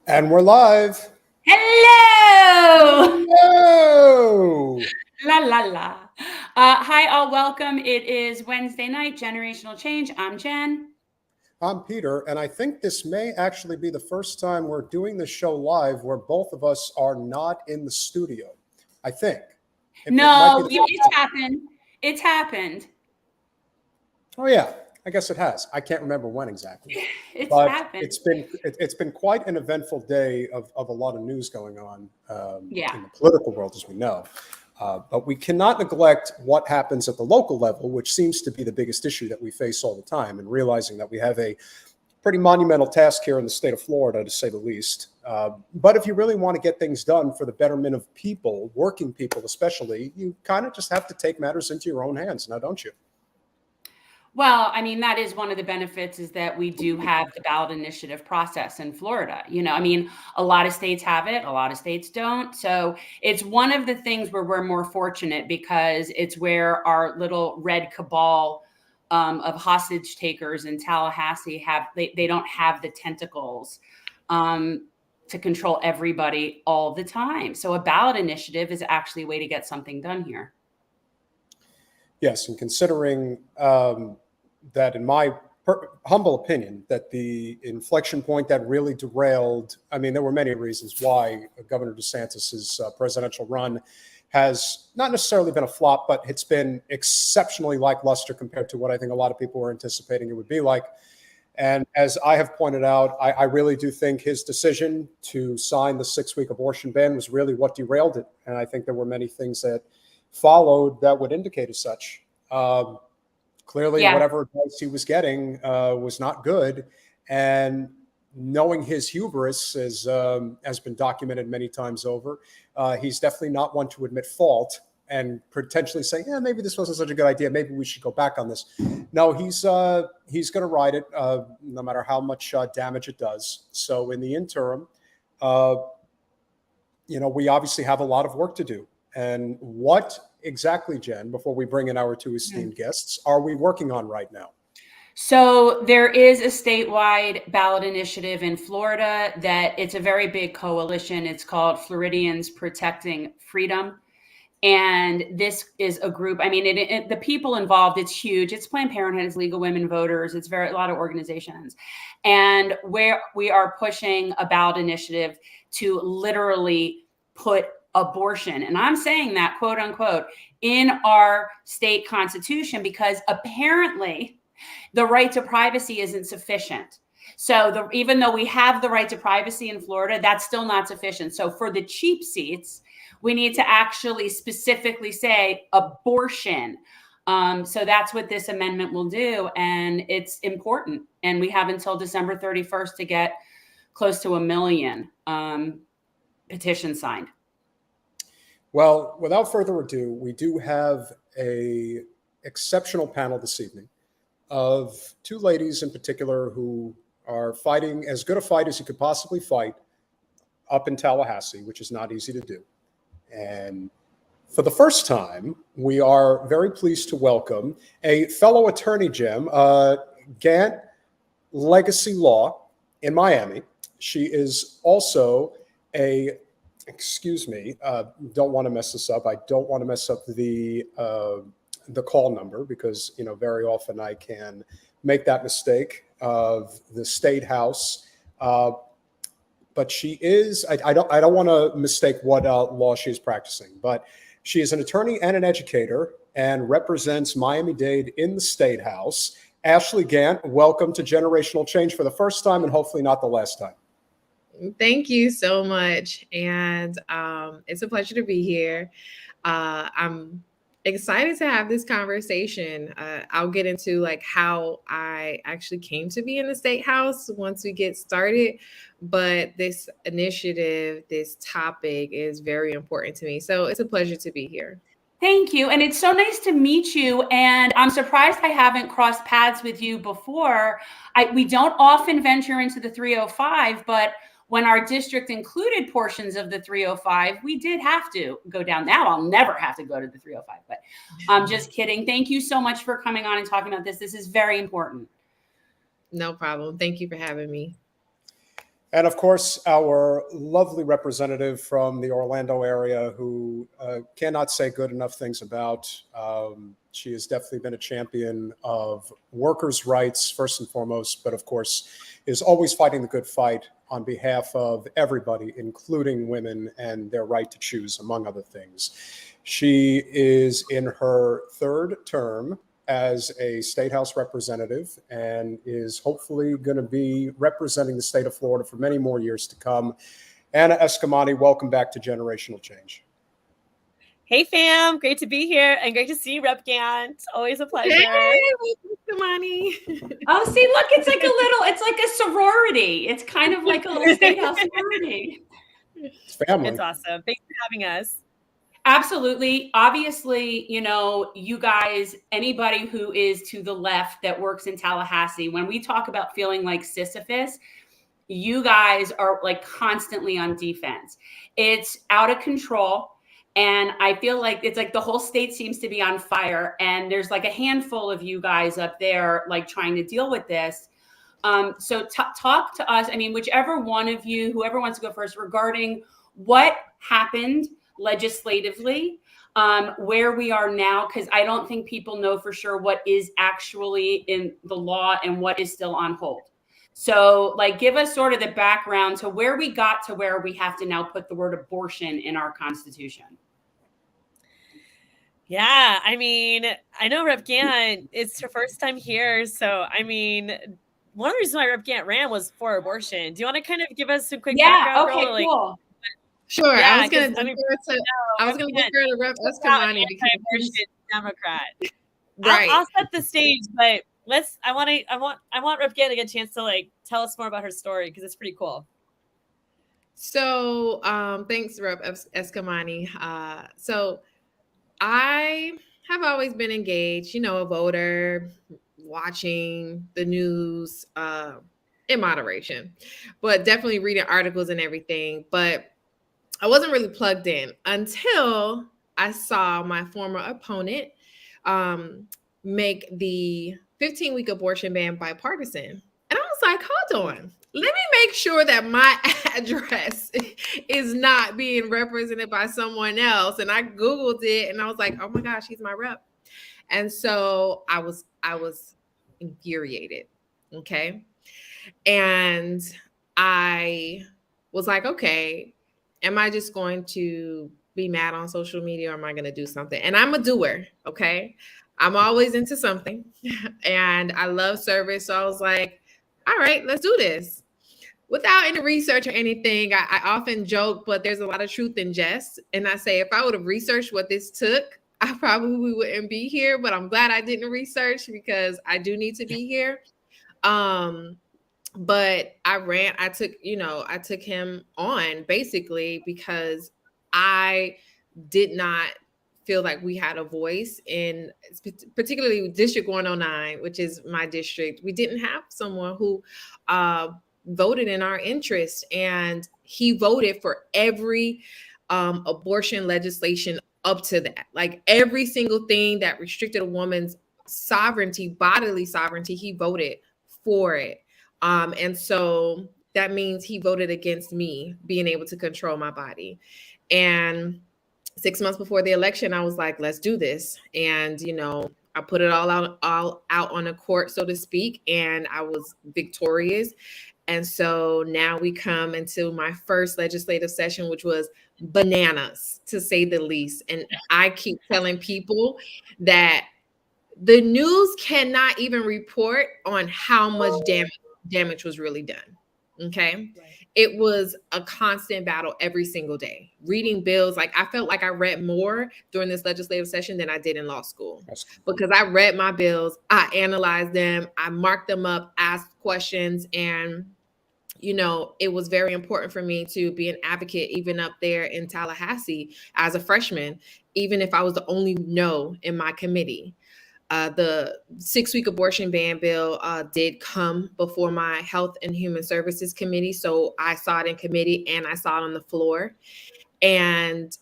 And we're live. Hello! Hello! La la la. Hi, all. Welcome. It is Wednesday night, Generational Change. I'm Jen. I'm Peter, and I think this may actually be the first time we're doing the show live where both of us are not in the studio. I think. It's happened. It's happened. Oh yeah, I guess it has. I can't remember when exactly. It's but happened. It's been quite an eventful day of a lot of news going on in the political world, as we know. But we cannot neglect what happens at the local level, which seems to be the biggest issue that we face all the time, and realizing that we have a pretty monumental task here in the state of Florida, to say the least. But if you really want to get things done for the betterment of people, working people especially, you kind of just have to take matters into your own hands now, don't you? Well, I mean, that is one of the benefits, is that we do have the ballot initiative process in Florida. A lot of states have it, a lot of states don't. So it's one of the things where we're more fortunate, because it's where our little red cabal of hostage takers in Tallahassee they don't have the tentacles to control everybody all the time. So a ballot initiative is actually a way to get something done here. Yes, and considering that, in my humble opinion, that the inflection point that really derailed, I mean, there were many reasons why Governor DeSantis's presidential run has not necessarily been a flop, but it's been exceptionally lackluster compared to what I think a lot of people were anticipating it would be like. And as I have pointed out, I really do think his decision to sign the 6-week abortion ban was really what derailed it. And I think there were many things that followed that would indicate as such. Clearly, whatever advice he was getting was not good. And knowing his hubris has been documented many times over, he's definitely not one to admit fault and potentially say, yeah, maybe this wasn't such a good idea. Maybe we should go back on this. No, he's going to ride it no matter how much damage it does. So in the interim, we obviously have a lot of work to do. And what exactly, Jen, before we bring in our two esteemed guests, are we working on right now? So there is a statewide ballot initiative in Florida that it's a very big coalition. It's called Floridians Protecting Freedom. And this is a group, I mean, the people involved, it's huge. It's Planned Parenthood, it's League of Women Voters, it's a lot of organizations. And where we are pushing a ballot initiative to literally put abortion, and I'm saying that quote unquote, in our state constitution, because apparently the right to privacy isn't sufficient. So even though we have the right to privacy in Florida, that's still not sufficient. So for the cheap seats, we need to actually specifically say abortion. So that's what this amendment will do. And it's important. And we have until December 31st to get close to 1 million petitions signed. Well, without further ado, we do have an exceptional panel this evening of two ladies in particular who are fighting as good a fight as you could possibly fight up in Tallahassee, which is not easy to do. And for the first time, we are very pleased to welcome a fellow attorney, Jim, Gantt Legacy Law in Miami. She is also don't want to mess this up. I don't want to mess up the call number, because very often I can make that mistake of the State House. But she is, I don't want to mistake what law she is practicing, but she is an attorney and an educator and represents Miami-Dade in the State House. Ashley Gantt, welcome to Generational Change for the first time and hopefully not the last time. Thank you so much. And it's a pleasure to be here. I'm excited to have this conversation. I'll get into how I actually came to be in the State House once we get started. But this initiative, this topic is very important to me. So it's a pleasure to be here. Thank you. And it's so nice to meet you. And I'm surprised I haven't crossed paths with you before. We don't often venture into the 305, but when our district included portions of the 305, we did have to go down. Now I'll never have to go to the 305, but I'm just kidding. Thank you so much for coming on and talking about this. This is very important. No problem. Thank you for having me. And of course, our lovely representative from the Orlando area who cannot say good enough things about. She has definitely been a champion of workers' rights, first and foremost, but of course, is always fighting the good fight on behalf of everybody, including women and their right to choose, among other things. She is in her third term as a state house representative and is hopefully going to be representing the state of Florida for many more years to come. Anna Eskamani, welcome back to Generational Change. Hey fam, great to be here and great to see you, Rep Gantt. Always a pleasure. Hey, Eskamani. Oh, see, look, it's like a sorority. It's kind of like a little state house sorority. It's family. It's awesome. Thanks for having us. Absolutely. Obviously, you know, you guys, anybody who is to the left that works in Tallahassee, when we talk about feeling like Sisyphus, you guys are like constantly on defense. It's out of control. And I feel like it's like the whole state seems to be on fire. And there's like a handful of you guys up there, like trying to deal with this. So talk to us. I mean, whichever one of you, whoever wants to go first, regarding what happened legislatively, where we are now, because I don't think people know for sure what is actually in the law and what is still on hold. So like, give us sort of the background to where we got to where we have to now put the word abortion in our Constitution. Yeah, I mean, I know Rep Gantt, it's her first time here. So, I mean, one of the reasons why Rep Gantt ran was for abortion. Do you want to kind of give us some quick background? Okay, girl? cool. Sure. Yeah, I was going to I mean, give her to Rep Eskamani. Anti-abortion Democrat. Right. I'll set the stage, but I want Rep Gantt to get a chance to like tell us more about her story because it's pretty cool. So thanks, Rep Eskamani. So I have always been engaged, you know, a voter, watching the news in moderation, but definitely reading articles and everything. But I wasn't really plugged in until I saw my former opponent make the 15-week abortion ban bipartisan. And I was like, hold on, let me make sure that my address is not being represented by someone else. And I Googled it and I was like, oh my gosh, he's my rep. And so I was infuriated. Okay. And I was like, okay, am I just going to be mad on social media or am I going to do something? And I'm a doer. Okay. I'm always into something and I love service. So I was like, all right, let's do this. Without any research or anything, I often joke, but there's a lot of truth in jest. And I say, if I would have researched what this took, I probably wouldn't be here, but I'm glad I didn't research because I do need to be here. But I took him on basically because I did not feel like we had a voice in particularly District 109, which is my district. We didn't have someone who voted in our interest, and he voted for every abortion legislation up to that. Like every single thing that restricted a woman's sovereignty, bodily sovereignty, he voted for it. And so that means he voted against me being able to control my body. And 6 months before the election, I was like, let's do this. And, you know, I put it all out on the court, so to speak, and I was victorious. And so now we come into my first legislative session, which was bananas, to say the least. And I keep telling people that the news cannot even report on how much damage was really done. Okay. Right. It was a constant battle every single day. Reading bills, like I felt like I read more during this legislative session than I did in law school because I read my bills, I analyzed them, I marked them up, asked questions, and you know, it was very important for me to be an advocate, even up there in Tallahassee as a freshman, even if I was the only no in my committee. The 6-week abortion ban bill did come before my Health and Human Services Committee. So I saw it in committee and I saw it on the floor. And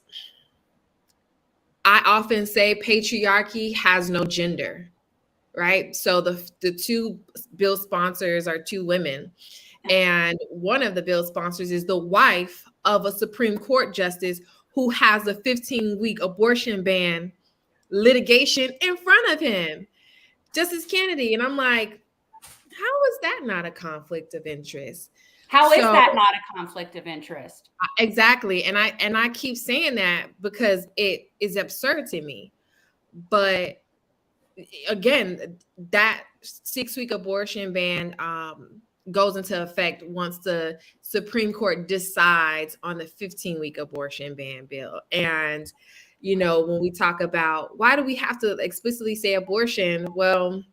I often say patriarchy has no gender, right? So the two bill sponsors are two women. And one of the bill sponsors is the wife of a Supreme Court justice who has a 15-week abortion ban litigation in front of him, Justice Kennedy. And I'm like, how is that not a conflict of interest? How is that not a conflict of interest? Exactly. And I keep saying that because it is absurd to me. But again, that 6-week abortion ban goes into effect once the Supreme Court decides on the 15-week abortion ban bill. And, you know, when we talk about why do we have to explicitly say abortion? Well,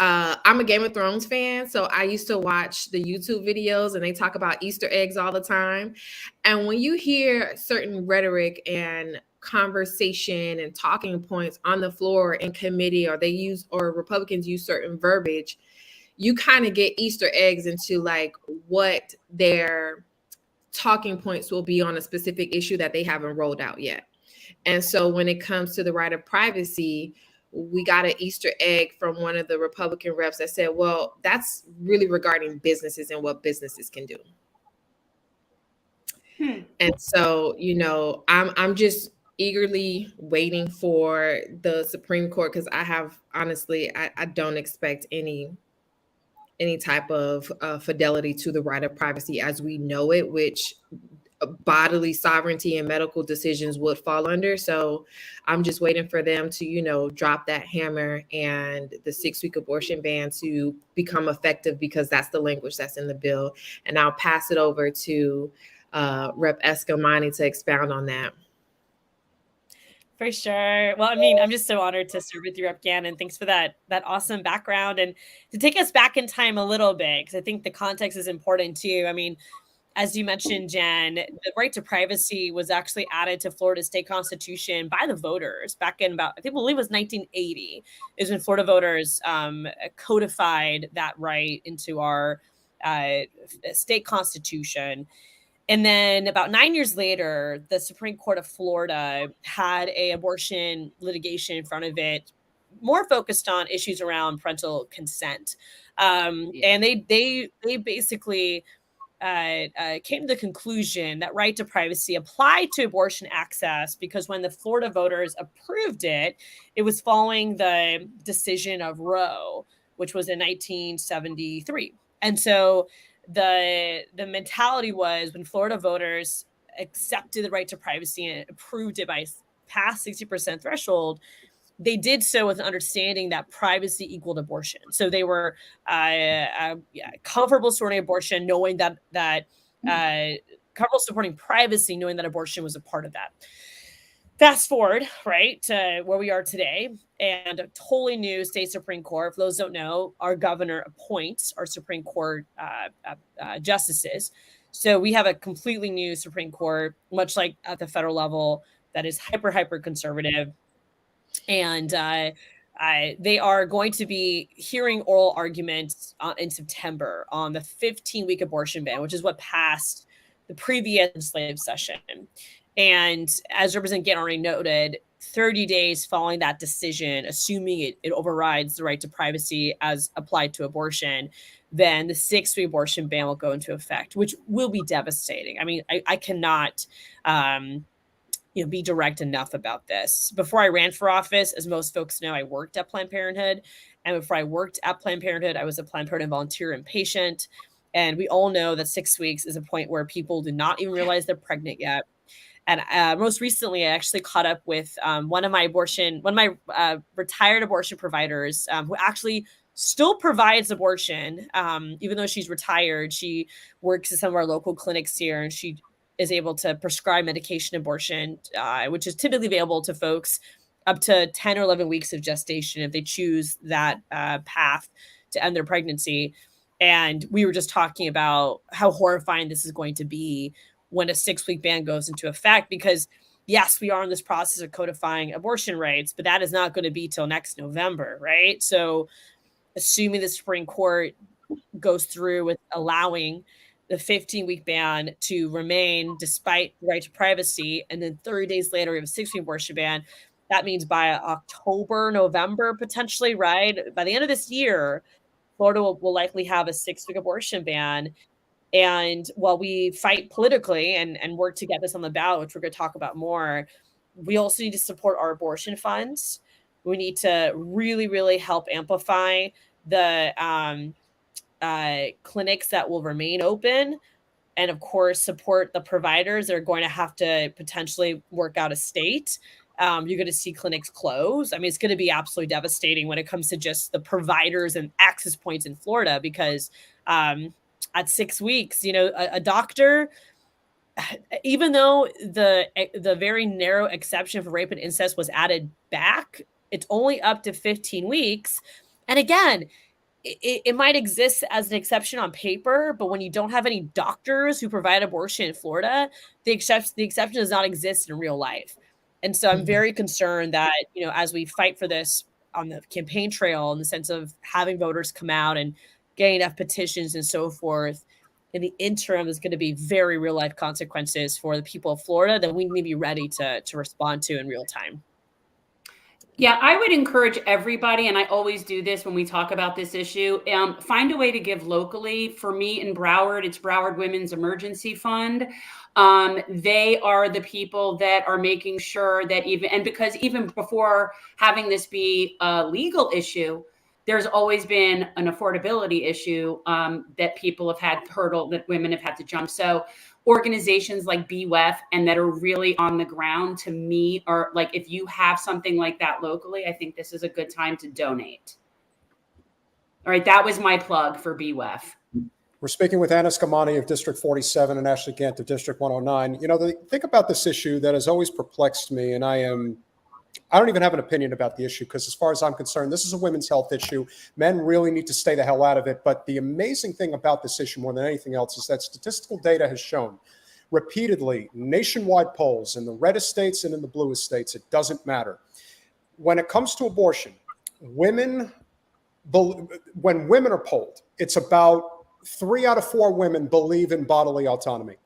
I'm a Game of Thrones fan, so I used to watch the YouTube videos and they talk about Easter eggs all the time. And when you hear certain rhetoric and conversation and talking points on the floor in committee, or Republicans use certain verbiage, you kind of get Easter eggs into like what their talking points will be on a specific issue that they haven't rolled out yet. And so when it comes to the right of privacy, we got an Easter egg from one of the Republican reps that said, well, that's really regarding businesses and what businesses can do. And so, you know, I'm just eagerly waiting for the Supreme Court, because I don't expect any type of fidelity to the right of privacy as we know it, which bodily sovereignty and medical decisions would fall under. So I'm just waiting for them to, you know, drop that hammer and the 6-week abortion ban to become effective, because that's the language that's in the bill. And I'll pass it over to Rep. Eskamani to expound on that. For sure. Well, I mean, I'm just so honored to serve with you, Rep. Gantt, and thanks for that awesome background. And to take us back in time a little bit, because I think the context is important too. I mean, as you mentioned, Jen, the right to privacy was actually added to Florida state constitution by the voters back in I believe it was 1980, is when Florida voters codified that right into our state constitution. And then about 9 years later, the Supreme Court of Florida had an abortion litigation in front of it, more focused on issues around parental consent. And they basically came to the conclusion that right to privacy applied to abortion access, because when the Florida voters approved it, it was following the decision of Roe, which was in 1973. And so the mentality was, when Florida voters accepted the right to privacy and approved it by past 60% threshold, they did so with an understanding that privacy equaled abortion. So they were comfortable supporting abortion, knowing that comfortable supporting privacy, knowing that abortion was a part of that. Fast forward, right, to where we are today, and a totally new state Supreme Court. For those who don't know, our governor appoints our Supreme Court justices. So we have a completely new Supreme Court, much like at the federal level, that is hyper conservative. And they are going to be hearing oral arguments in September on the 15-week abortion ban, which is what passed the previous legislative session. And as Representative Gantt already noted, 30 days following that decision, assuming it overrides the right to privacy as applied to abortion, then the 6-week abortion ban will go into effect, which will be devastating. I mean, I cannot be direct enough about this. Before I ran for office, as most folks know, I worked at Planned Parenthood. And before I worked at Planned Parenthood, I was a Planned Parenthood volunteer and patient. And we all know that 6 weeks is a point where people do not even realize they're pregnant yet. And most recently, I actually caught up with one of my retired abortion providers who actually still provides abortion. Even though she's retired, she works at some of our local clinics here, and she is able to prescribe medication abortion, which is typically available to folks up to 10 or 11 weeks of gestation if they choose that path to end their pregnancy. And we were just talking about how horrifying this is going to be when a 6-week ban goes into effect, because yes, we are in this process of codifying abortion rights, but that is not going to be till next November, right? So assuming the Supreme Court goes through with allowing the 15-week ban to remain despite the right to privacy, and then 30 days later we have a 6-week abortion ban, that means by October, November, potentially, right? By the end of this year, Florida will likely have a 6-week abortion ban. And while we fight politically and work to get this on the ballot, which we're going to talk about more, we also need to support our abortion funds. We need to really, really help amplify the clinics that will remain open. And of course, support the providers that are going to have to potentially work out of state. You're going to see clinics close. I mean, it's going to be absolutely devastating when it comes to just the providers and access points in Florida, because at 6 weeks, a doctor, even though the very narrow exception for rape and incest was added back, it's only up to 15 weeks. And again, it might exist as an exception on paper, but when you don't have any doctors who provide abortion in Florida, the exception does not exist in real life. And so I'm very concerned that, as we fight for this on the campaign trail, in the sense of having voters come out and getting enough petitions and so forth, in the interim, there's going to be very real life consequences for the people of Florida that we need to be ready to respond to in real time. Yeah, I would encourage everybody, and I always do this when we talk about this issue, find a way to give locally. For me in Broward, it's Broward Women's Emergency Fund. They are the people that are making sure that because even before having this be a legal issue, there's always been an affordability issue that people have had that women have had to jump. So organizations like BWEF and that are really on the ground, to me, are like, if you have something like that locally, I think this is a good time to donate. All right, that was my plug for BWEF. We're speaking with Eskamani of District 47 and Ashley Gantt of District 109. The thing about this issue that has always perplexed me, and I don't even have an opinion about the issue, because as far as I'm concerned, this is a women's health issue. Men really need to stay the hell out of it. But the amazing thing about this issue more than anything else is that statistical data has shown repeatedly, nationwide polls in the reddest states and in the bluest states, it doesn't matter. When it comes to abortion, when women are polled, it's about 3 out of 4 women believe in bodily autonomy.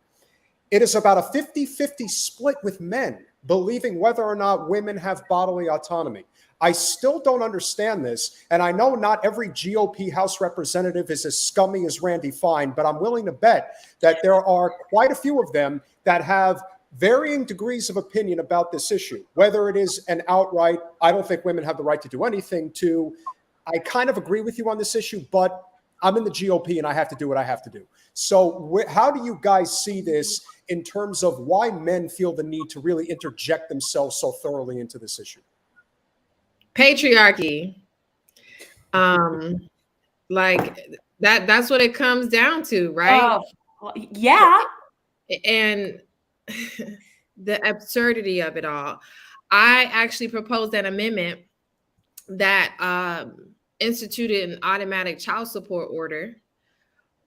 It is about a 50-50 split with men believing whether or not women have bodily autonomy. I still don't understand this, and I know not every GOP House representative is as scummy as Randy Fine, but I'm willing to bet that there are quite a few of them that have varying degrees of opinion about this issue, whether it is an outright, I don't think women have the right to do anything, to, I kind of agree with you on this issue, but I'm in the GOP and I have to do what I have to do. So how do you guys see this in terms of why men feel the need to really interject themselves so thoroughly into this issue? Patriarchy. Like that's what it comes down to, right? Well, yeah. And the absurdity of it all. I actually proposed an amendment that instituted an automatic child support order,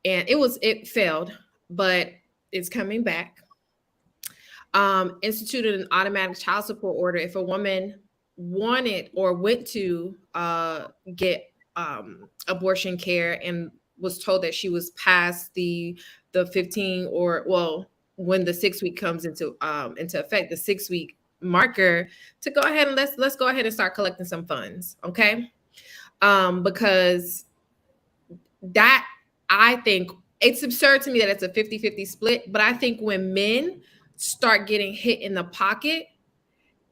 and it failed, but it's coming back. Instituted an automatic child support order if a woman wanted or went to get abortion care and was told that she was past the 15, or well, when the 6 week comes into effect, the 6 week marker, to go ahead and let's go ahead and start collecting some funds, okay? Because that, I think it's absurd to me that it's a 50-50 split, but I think when men start getting hit in the pocket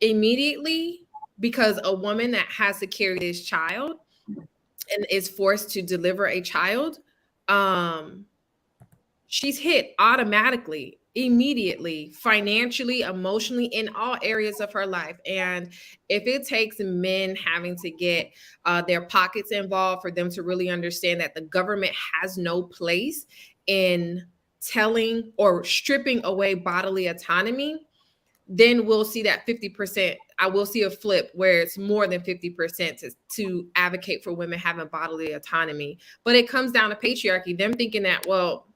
immediately because a woman that has to carry this child and is forced to deliver a child, she's hit automatically, immediately, financially, emotionally, in all areas of her life. And if it takes men having to get their pockets involved for them to really understand that the government has no place in telling or stripping away bodily autonomy, then we'll see that 50%. I will see a flip where it's more than 50% to advocate for women having bodily autonomy. But it comes down to patriarchy, them thinking that, well,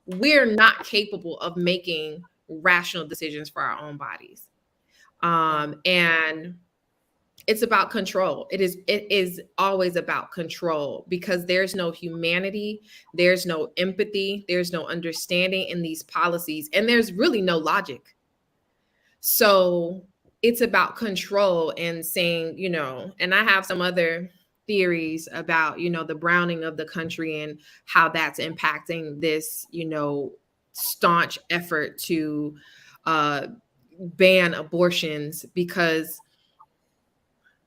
we're not capable of making rational decisions for our own bodies. And it's about control. It is always about control, because there's no humanity, there's no empathy, there's no understanding in these policies, and there's really no logic. So it's about control and saying, and I have some other theories about, the browning of the country and how that's impacting this, staunch effort to ban abortions, because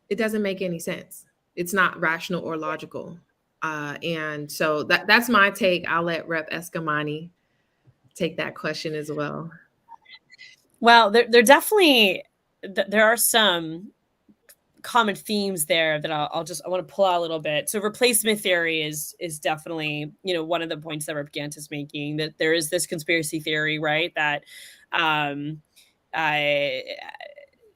it doesn't make any sense. It's not rational or logical. And so that's my take. I'll let Rep. Eskamani take that question as well. Well, there definitely there are some common themes there that I want to pull out a little bit. So replacement theory is definitely, one of the points that Rep. Gantt is making, that there is this conspiracy theory, right? That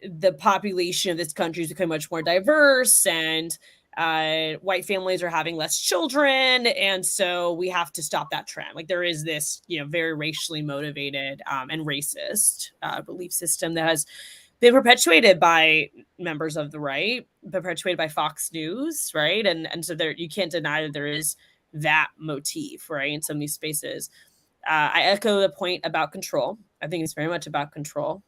the population of this country is becoming much more diverse, and white families are having less children, and so we have to stop that trend. Like, there is this, very racially motivated and racist belief system that has been perpetuated by members of the right, perpetuated by Fox News, right? And so there, you can't deny that there is that motif, right, in some of these spaces. I echo the point about control. I think it's very much about control.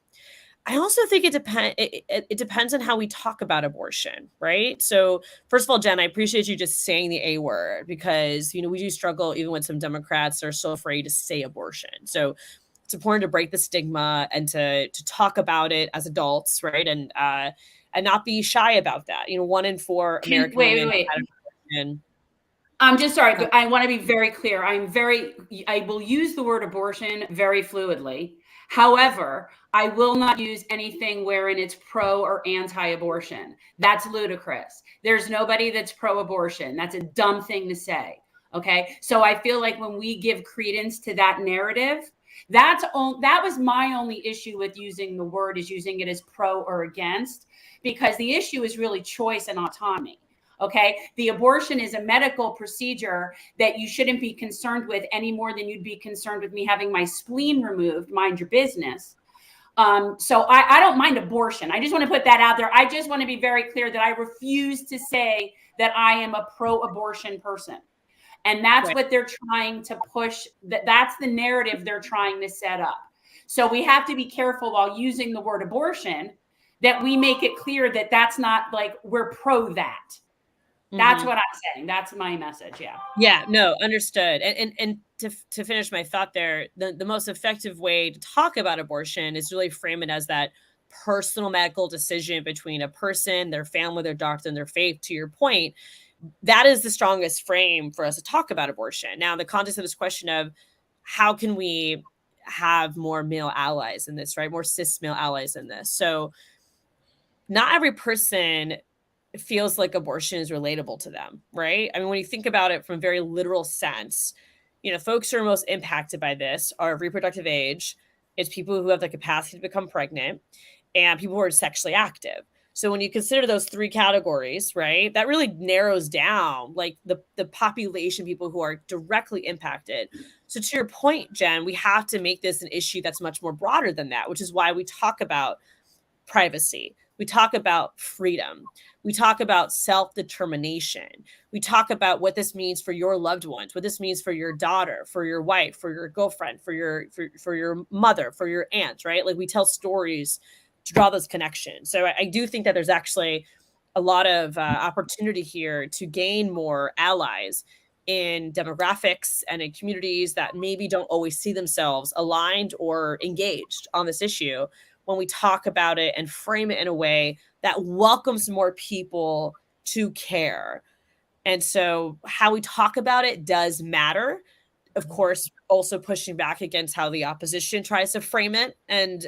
I also think it depends on how we talk about abortion, right? So first of all, Jen, I appreciate you just saying the A word, because, we do struggle even when some Democrats are so afraid to say abortion. So it's important to break the stigma and to talk about it as adults, right? And not be shy about that. 1 in 4 American women wait. had abortion. I'm just sorry, but I want to be very clear. I will use the word abortion very fluidly. However, I will not use anything wherein it's pro or anti-abortion. That's ludicrous. There's nobody that's pro-abortion. That's a dumb thing to say. Okay. So I feel like when we give credence to that narrative, that was my only issue with using the word, is using it as pro or against, because the issue is really choice and autonomy. Okay. The abortion is a medical procedure that you shouldn't be concerned with any more than you'd be concerned with me having my spleen removed. Mind your business. So I don't mind abortion. I just want to put that out there. I just want to be very clear that I refuse to say that I am a pro-abortion person. And that's right. What they're trying to push. That's the narrative they're trying to set up. So we have to be careful while using the word abortion that we make it clear that that's not like we're pro that. That's what I'm saying. That's my message. Yeah. Yeah, no, understood. And to finish my thought there, the most effective way to talk about abortion is really frame it as that personal medical decision between a person, their family, their doctor, and their faith. To your point, that is the strongest frame for us to talk about abortion. Now, in the context of this question of how can we have more male allies in this, right? More cis male allies in this. So not every person feels like abortion is relatable to them, right? I mean, when you think about it from a very literal sense, folks who are most impacted by this are reproductive age. It's people who have the capacity to become pregnant, and people who are sexually active. So when you consider those 3 categories, right, that really narrows down like the population, people who are directly impacted. So to your point, Jen, we have to make this an issue that's much more broader than that, which is why we talk about privacy. We talk about freedom. We talk about self-determination. We talk about what this means for your loved ones, what this means for your daughter, for your wife, for your girlfriend, for your mother, for your aunt, right? Like, we tell stories to draw those connections. So I do think that there's actually a lot of opportunity here to gain more allies in demographics and in communities that maybe don't always see themselves aligned or engaged on this issue, when we talk about it and frame it in a way that welcomes more people to care. And so how we talk about it does matter. Of course, also pushing back against how the opposition tries to frame it and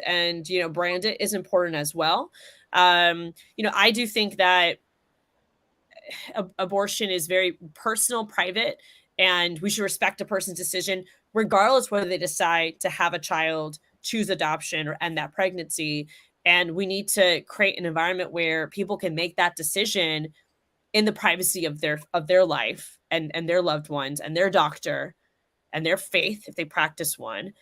brand it is important as well. I do think that abortion is very personal, private, and we should respect a person's decision, regardless whether they decide to have a child, choose adoption, or end that pregnancy. And we need to create an environment where people can make that decision in the privacy of their life and their loved ones and their doctor and their faith, if they practice one,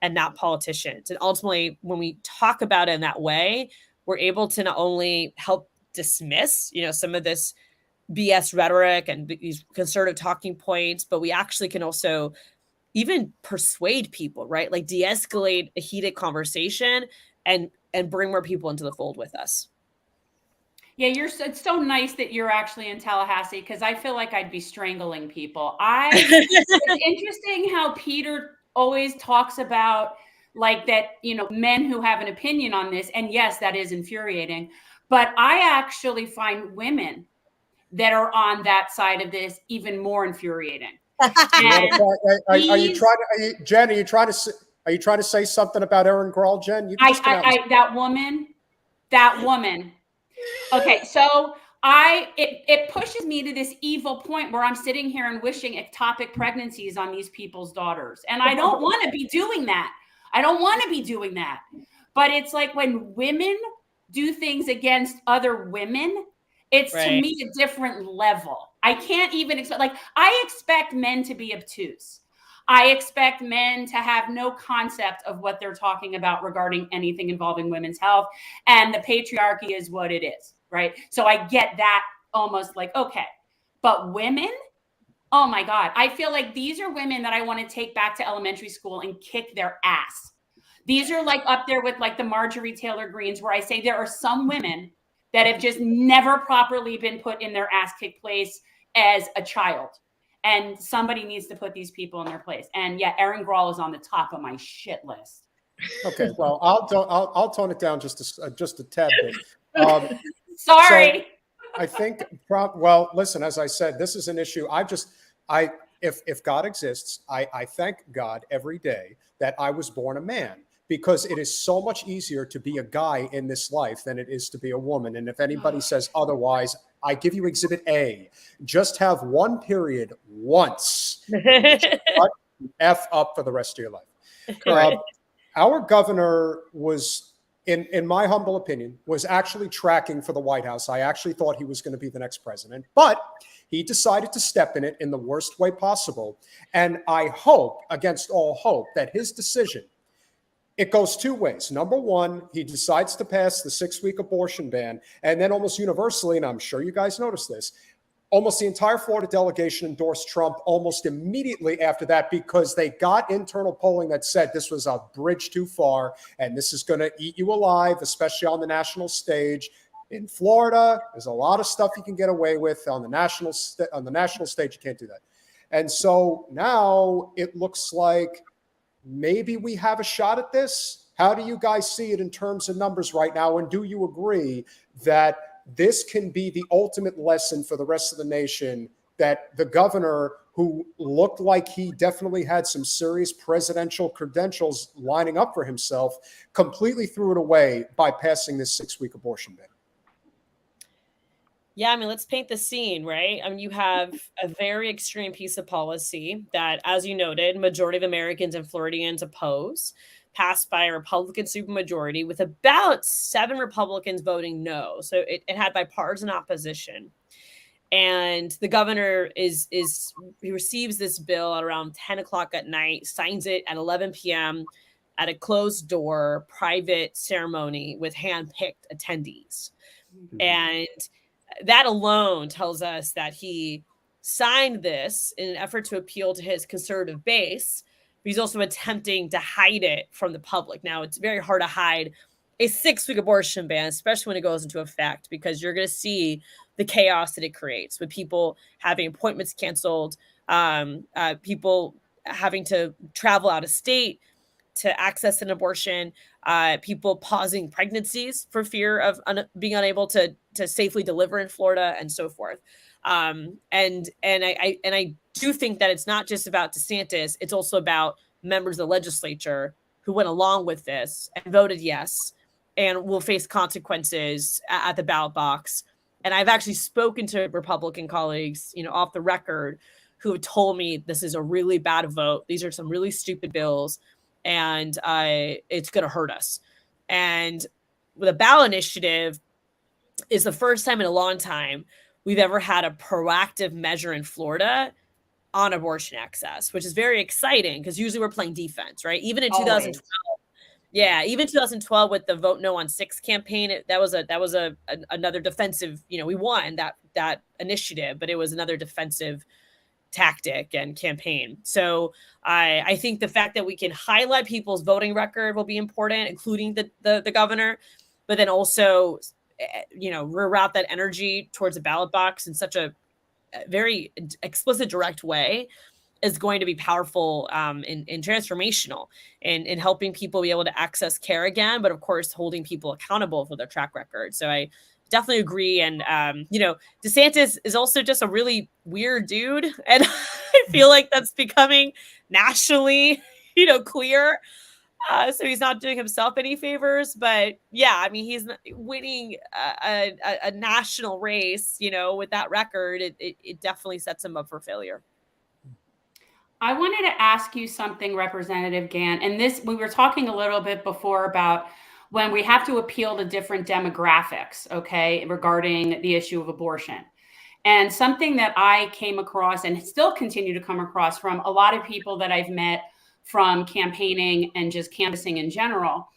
and not politicians. And ultimately, when we talk about it in that way, we're able to not only help dismiss, some of this BS rhetoric and these conservative talking points, but we actually can also even persuade people, right? Like, de-escalate a heated conversation and bring more people into the fold with us. Yeah, it's so nice that you're actually in Tallahassee, because I feel like I'd be strangling people. It's interesting how Peter always talks about like that, men who have an opinion on this. And yes, that is infuriating. But I actually find women that are on that side of this even more infuriating. And Are you trying to, Jen? Are you trying to say something about Erin Grohl, Jen? You can just come out and that woman. Okay, so it pushes me to this evil point where I'm sitting here and wishing ectopic pregnancies on these people's daughters, and I don't want to be doing that. But it's like when women do things against other women, it's to me a different level. I can't even expect, like, I expect men to be obtuse. I expect men to have no concept of what they're talking about regarding anything involving women's health. And the patriarchy is what it is, right? So I get that almost like, okay. But women, oh my God. I feel like these are women that I want to take back to elementary school and kick their ass. These are like up there with like the Marjorie Taylor Greens, where I say there are some women that have just never properly been put in their ass kick place as a child. And somebody needs to put these people in their place. And yeah, Erin Grohl is on the top of my shit list. Okay, well, I'll tone it down just a tad bit. Sorry. So I think, well, listen, as I said, this is an issue. If God exists, I thank God every day that I was born a man, because it is so much easier to be a guy in this life than it is to be a woman. And if anybody says otherwise, I give you Exhibit A. Just have one period once. F up for the rest of your life. Our governor was, in my humble opinion, was actually tracking for the White House. I actually thought he was going to be the next president, but he decided to step in it in the worst way possible. And I hope, against all hope, that his decision, it goes two ways. Number one, he decides to pass the 6-week abortion ban, and then almost universally, and I'm sure you guys noticed this, almost the entire Florida delegation endorsed Trump almost immediately after that, because they got internal polling that said this was a bridge too far and this is going to eat you alive, especially on the national stage. In Florida, there's a lot of stuff you can get away with on the national stage. You can't do that. And so now it looks like maybe we have a shot at this. How do you guys see it in terms of numbers right now? And do you agree that this can be the ultimate lesson for the rest of the nation, that the governor, who looked like he definitely had some serious presidential credentials lining up for himself, completely threw it away by passing this 6-week abortion ban? Yeah, I mean, let's paint the scene, right? I mean, you have a very extreme piece of policy that, as you noted, majority of Americans and Floridians oppose, passed by a Republican supermajority with about 7 Republicans voting no. So it had bipartisan opposition. And the governor he receives this bill at around 10 o'clock at night, signs it at 11 p.m. at a closed door private ceremony with hand-picked attendees. Mm-hmm. And that alone tells us that he signed this in an effort to appeal to his conservative base, but he's also attempting to hide it from the public. Now, it's very hard to hide a 6-week abortion ban, especially when it goes into effect, because you're going to see the chaos that it creates with people having appointments canceled, people having to travel out of state to access an abortion, people pausing pregnancies for fear of being unable to safely deliver in Florida, and so forth. And I do think that it's not just about DeSantis; it's also about members of the legislature who went along with this and voted yes, and will face consequences at the ballot box. And I've actually spoken to Republican colleagues, off the record, who have told me this is a really bad vote. These are some really stupid bills, and it's going to hurt us. And with a ballot initiative is the first time in a long time we've ever had a proactive measure in Florida on abortion access, which is very exciting because usually we're playing defense, right? Even in 2012, even 2012 with the Vote No on 6 campaign, that was another defensive. We won that initiative, but it was another defensive tactic and campaign. So I think the fact that we can highlight people's voting record will be important, including the governor, but then also reroute that energy towards a ballot box in such a very explicit, direct way is going to be powerful and transformational in helping people be able to access care again, but of course, holding people accountable for their track record. So I definitely agree. And, DeSantis is also just a really weird dude. And I feel like that's becoming nationally, clear. So he's not doing himself any favors, but yeah, I mean, he's winning a national race, with that record. It definitely sets him up for failure. I wanted to ask you something, Representative Gantt, and this, we were talking a little bit before about when we have to appeal to different demographics, okay, regarding the issue of abortion. And something that I came across and still continue to come across from a lot of people that I've met from campaigning and just canvassing in general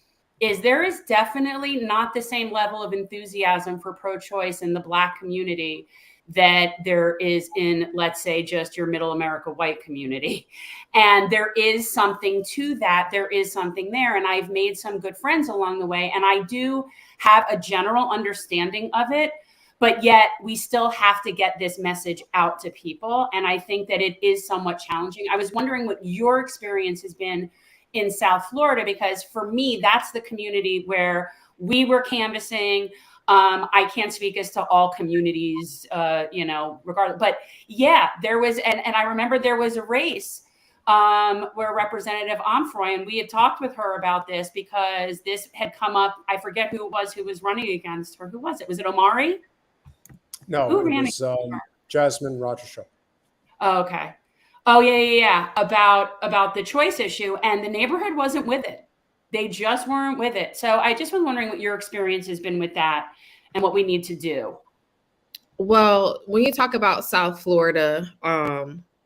is there is definitely not the same level of enthusiasm for pro-choice in the Black community that there is in, let's say, just your middle America white community. And there is something to that. There is something there. And I've made some good friends along the way. And I do have a general understanding of it. But yet we still have to get this message out to people. And I think that it is somewhat challenging. I was wondering what your experience has been in South Florida, because for me, that's the community where we were canvassing. I can't speak as to all communities, regardless. But yeah, there was, and I remember there was a race where Representative Omfroy, and we had talked with her about this because this had come up. I forget who was running against her. Who was it? Was it Omari? No, Who it ran was Jasmine Rogers. Oh, okay. Oh, yeah. About the choice issue, and the neighborhood wasn't with it. They just weren't with it. So I just was wondering what your experience has been with that and what we need to do. Well, when you talk about South Florida,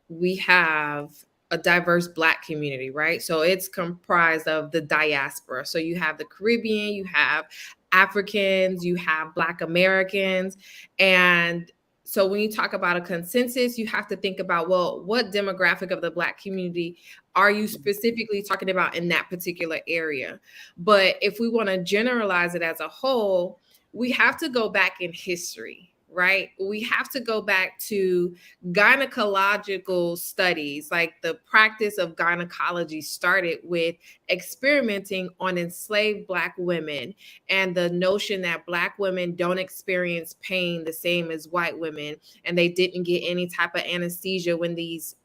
we have a diverse Black community, right? So it's comprised of the diaspora. So you have the Caribbean, you have Africans, you have Black Americans. And so when you talk about a consensus, you have to think about, well, what demographic of the Black community are you specifically talking about in that particular area? But if we want to generalize it as a whole, we have to go back in history, right? We have to go back to gynecological studies. Like the practice of gynecology started with experimenting on enslaved Black women and the notion that Black women don't experience pain the same as white women, and they didn't get any type of anesthesia when these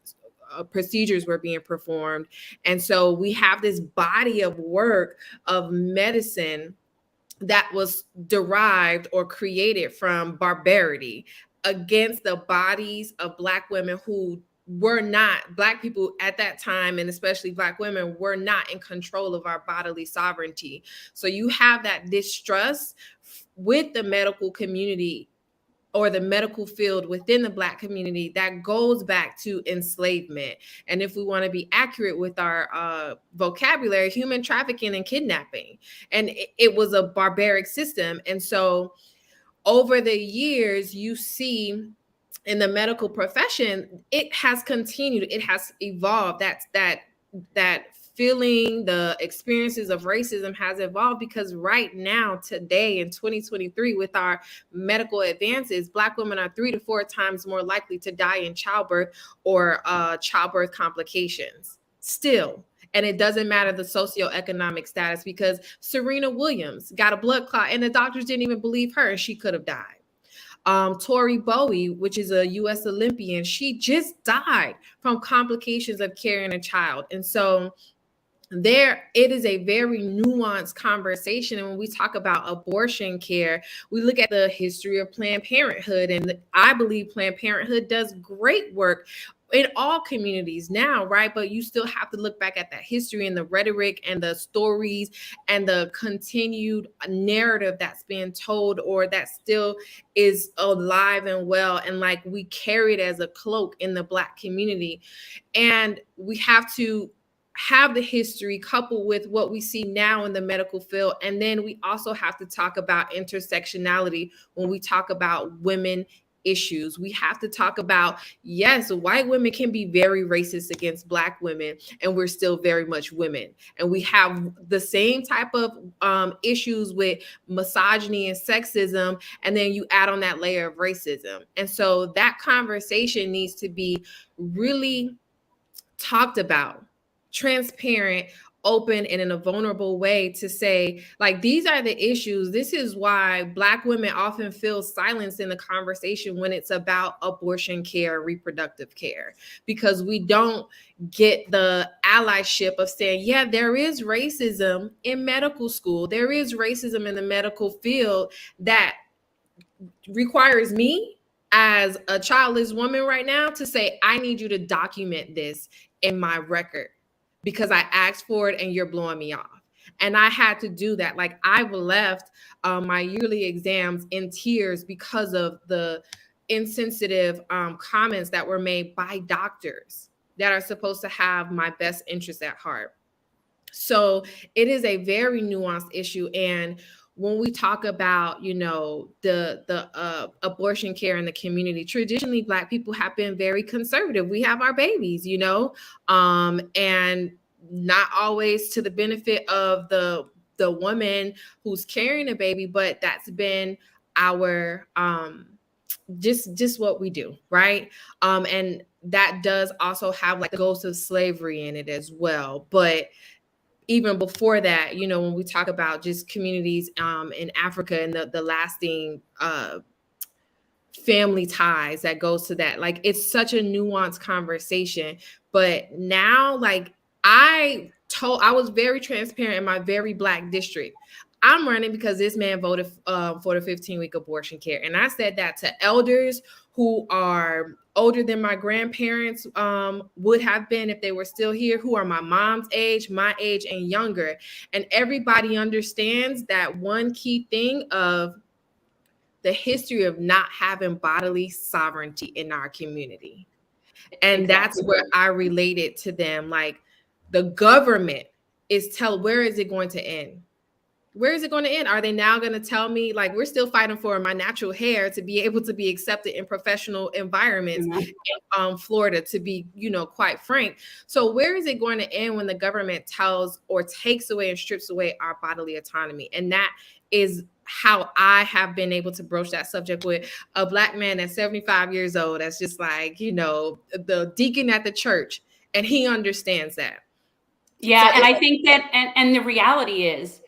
procedures were being performed. And so we have this body of work of medicine that was derived or created from barbarity against the bodies of Black women who were not, Black people at that time, and especially Black women, were not in control of our bodily sovereignty. So you have that distrust with the medical community or the medical field within the Black community that goes back to enslavement. And if we want to be accurate with our vocabulary, human trafficking and kidnapping. And it was a barbaric system. And so over the years, you see in the medical profession, it has continued, it has evolved. That feeling, the experiences of racism has evolved, because right now, today in 2023, with our medical advances, Black women are 3 to 4 times more likely to die in childbirth or childbirth complications still. And it doesn't matter the socioeconomic status, because Serena Williams got a blood clot and the doctors didn't even believe her and she could have died. Tori Bowie, which is a U.S. Olympian, she just died from complications of carrying a child. And so it is a very nuanced conversation. And when we talk about abortion care, we look at the history of Planned Parenthood. And I believe Planned Parenthood does great work in all communities now, right? But you still have to look back at that history and the rhetoric and the stories and the continued narrative that's being told, or that still is alive and well. And like, we carry it as a cloak in the Black community. And we have to have the history coupled with what we see now in the medical field. And then we also have to talk about intersectionality when we talk about women issues. We have to talk about, yes, white women can be very racist against Black women, and we're still very much women. And we have the same type of issues with misogyny and sexism, and then you add on that layer of racism. And so that conversation needs to be really talked about, transparent, open, and in a vulnerable way to say, like, these are the issues. This is why Black women often feel silence in the conversation when it's about abortion care, reproductive care, because we don't get the allyship of saying, yeah, there is racism in medical school. There is racism in the medical field that requires me as a childless woman right now to say, I need you to document this in my record because I asked for it and you're blowing me off. And I had to do that. Like, I've left my yearly exams in tears because of the insensitive comments that were made by doctors that are supposed to have my best interests at heart. So it is a very nuanced issue. And when we talk about, you know, the abortion care in the community, traditionally Black people have been very conservative. We have our babies, you know, and not always to the benefit of the woman who's carrying a baby, but that's been our just what we do, right? And that does also have like the ghost of slavery in it as well. But even before that, you know, when we talk about just communities in Africa and the lasting family ties that goes to that, like, it's such a nuanced conversation. But now, like, I was very transparent in my very Black district. I'm running because this man voted for the 15-week abortion care. And I said that to elders who are older than my grandparents would have been if they were still here, who are my mom's age, my age, and younger. And everybody understands that one key thing of the history of not having bodily sovereignty in our community. And that's where I related to them. Like, the government is where is it going to end? Where is it going to end? Are they now going to tell me, like, we're still fighting for my natural hair to be able to be accepted in professional environments in Florida, to be, you know, quite frank. So where is it going to end when the government tells or takes away and strips away our bodily autonomy? And that is how I have been able to broach that subject with a Black man that's 75 years old. That's just like, you know, the deacon at the church. And he understands that. Yeah. So, and I think that, and the reality is,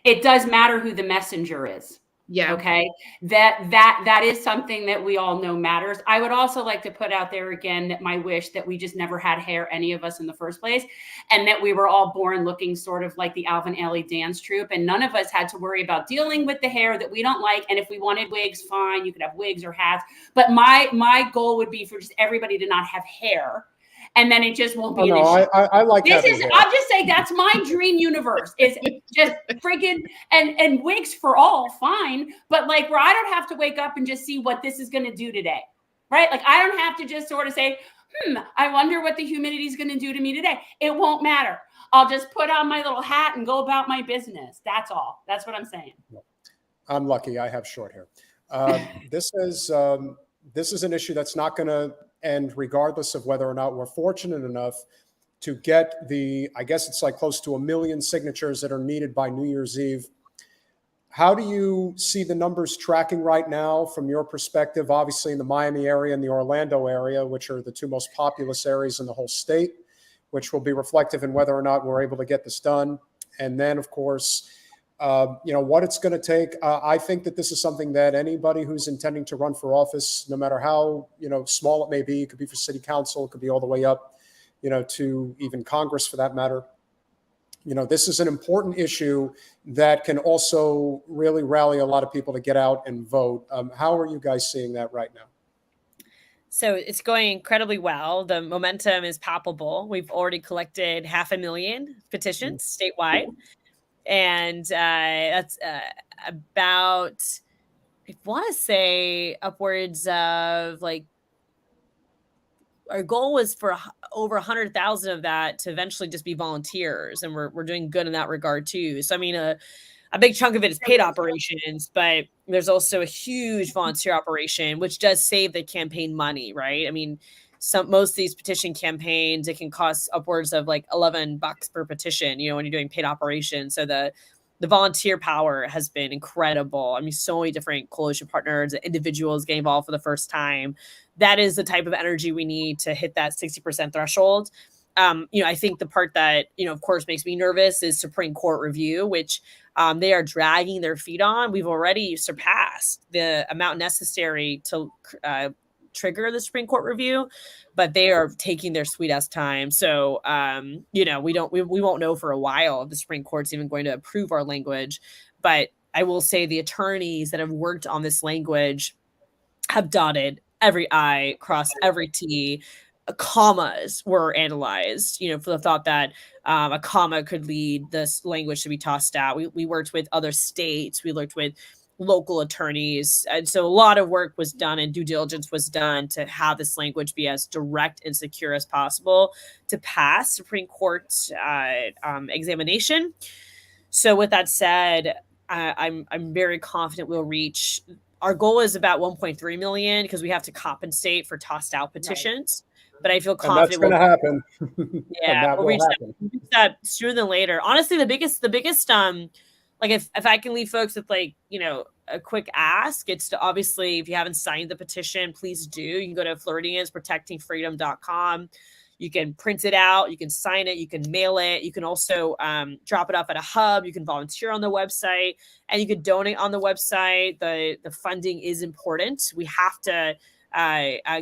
it does matter who the messenger is. Yeah. Okay. That is something that we all know matters. I would also like to put out there again that my wish that we just never had hair, any of us, in the first place, and that we were all born looking sort of like the Alvin Ailey dance troupe, and none of us had to worry about dealing with the hair that we don't like. And if we wanted wigs, fine, you could have wigs or hats. But my goal would be for just everybody to not have hair. And then it just won't be an issue. I like this. I'll just say that's my dream universe. Is just freaking and wigs for all, fine. But like, where I don't have to wake up and just see what this is going to do today, right? Like, I don't have to just sort of say, I wonder what the humidity is going to do to me today. It won't matter. I'll just put on my little hat and go about my business. That's all. That's what I'm saying. I'm lucky. I have short hair. This is an issue that's not going to end, regardless of whether or not we're fortunate enough to get I guess it's like close to 1 million signatures that are needed by New Year's Eve. How do you see the numbers tracking right now from your perspective? Obviously in the Miami area and the Orlando area, which are the two most populous areas in the whole state, which will be reflective in whether or not we're able to get this done. And then, of course, what it's going to take. I think that this is something that anybody who's intending to run for office, no matter how, small it may be, it could be for city council, it could be all the way up, to even Congress for that matter. This is an important issue that can also really rally a lot of people to get out and vote. How are you guys seeing that right now? So it's going incredibly well. The momentum is palpable. We've already collected 500,000 petitions statewide. And that's about, I want to say, upwards of like, our goal was for over 100,000 of that to eventually just be volunteers. And we're doing good in that regard too. So, I mean, a big chunk of it is paid operations, but there's also a huge volunteer operation, which does save the campaign money, right? I mean, most of these petition campaigns, it can cost upwards of like $11 per petition, when you're doing paid operations. So the volunteer power has been incredible. I mean, so many different coalition partners, individuals getting involved for the first time. That is the type of energy we need to hit that 60% threshold. I think the part that, of course, makes me nervous is Supreme Court review, which they are dragging their feet on. We've already surpassed the amount necessary to trigger the Supreme Court review, but they are taking their sweet ass time. So, we won't know for a while if the Supreme Court's even going to approve our language. But I will say the attorneys that have worked on this language have dotted every I, crossed every T. Commas were analyzed, for the thought that a comma could lead this language to be tossed out. We worked with other states. We worked with local attorneys. And so a lot of work was done and due diligence was done to have this language be as direct and secure as possible to pass Supreme Court examination. So with that said, I'm very confident we'll reach. Our goal is about 1.3 million because we have to compensate for tossed out petitions. Right. But I feel confident and that's going to happen. Yeah, we'll reach that sooner than later. Honestly, the biggest like if I can leave folks with like, a quick ask, it's to obviously, if you haven't signed the petition, please do. You can go to FloridiansProtectingFreedom.com. You can print it out, you can sign it, you can mail it. You can also drop it off at a hub. You can volunteer on the website and you can donate on the website. The funding is important. We have to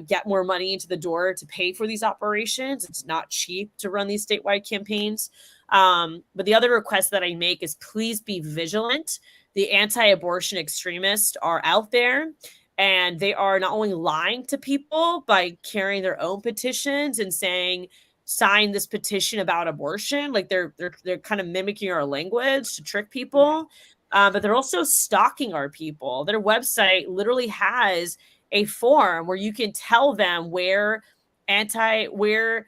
get more money into the door to pay for these operations. It's not cheap to run these statewide campaigns. But the other request that I make is please be vigilant. The anti-abortion extremists are out there and they are not only lying to people by carrying their own petitions and saying, sign this petition about abortion. Like they're kind of mimicking our language to trick people. But they're also stalking our people. Their website literally has a form where you can tell them where anti-abortion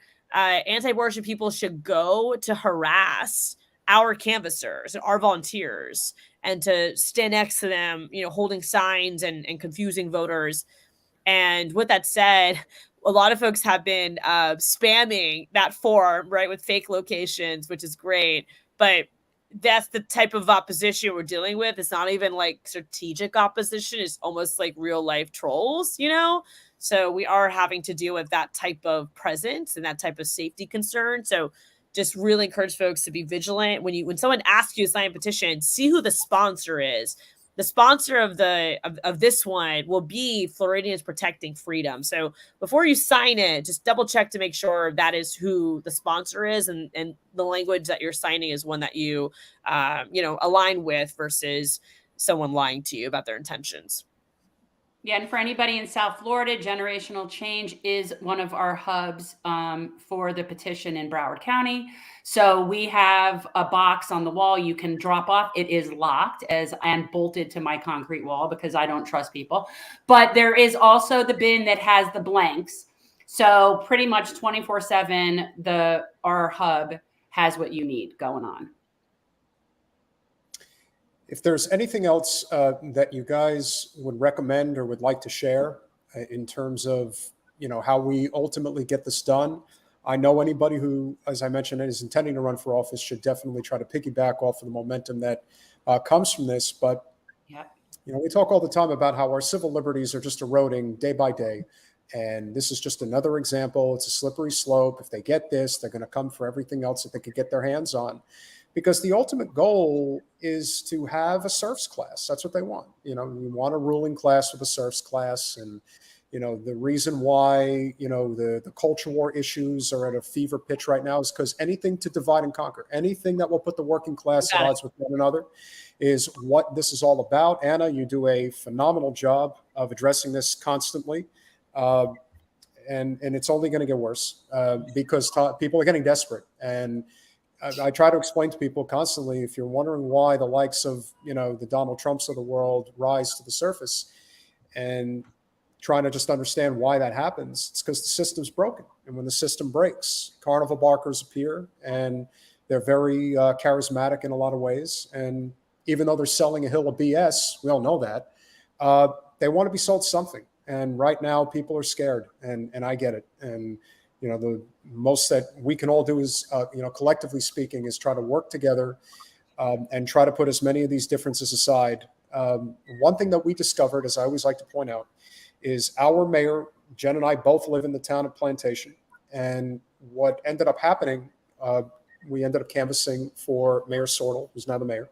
people should go to harass our canvassers and our volunteers and to stand next to them, holding signs and confusing voters. And with that said, a lot of folks have been spamming that form, right, with fake locations, which is great. But that's the type of opposition we're dealing with. It's not even like strategic opposition. It's almost like real life trolls, So we are having to deal with that type of presence and that type of safety concern. So just really encourage folks to be vigilant. When someone asks you to sign a petition, see who the sponsor is. The sponsor of this one will be Floridians Protecting Freedom. So before you sign it, just double check to make sure that is who the sponsor is and the language that you're signing is one that you align with versus someone lying to you about their intentions. Yeah, and for anybody in South Florida, Generational Change is one of our hubs for the petition in Broward County. So we have a box on the wall you can drop off. It is locked and bolted to my concrete wall because I don't trust people. But there is also the bin that has the blanks. So pretty much 24/7, our hub has what you need going on. If there's anything else that you guys would recommend or would like to share in terms of, how we ultimately get this done, I know anybody who, as I mentioned, is intending to run for office should definitely try to piggyback off of the momentum that comes from this. But, we talk all the time about how our civil liberties are just eroding day by day. And this is just another example. It's a slippery slope. If they get this, they're going to come for everything else that they could get their hands on. Because the ultimate goal is to have a serfs class. That's what they want. We want a ruling class with a serfs class. And, the reason why, the culture war issues are at a fever pitch right now is because anything to divide and conquer, anything that will put the working class at odds with one another is what this is all about. Anna, you do a phenomenal job of addressing this constantly. And it's only going to get worse because people are getting desperate. And I try to explain to people constantly, if you're wondering why the likes of, the Donald Trumps of the world rise to the surface and trying to just understand why that happens, it's because the system's broken. And when the system breaks, carnival barkers appear and they're very charismatic in a lot of ways. And, even though they're selling a hill of BS. We all know that. They want to be sold something. And right now people are scared, and I get it. And, the most that we can all do is, collectively speaking, is try to work together and try to put as many of these differences aside. One thing that we discovered, as I always like to point out, is our mayor, Jen and I both live in the town of Plantation. And what ended up happening, we ended up canvassing for Mayor Sornel, who's now the mayor.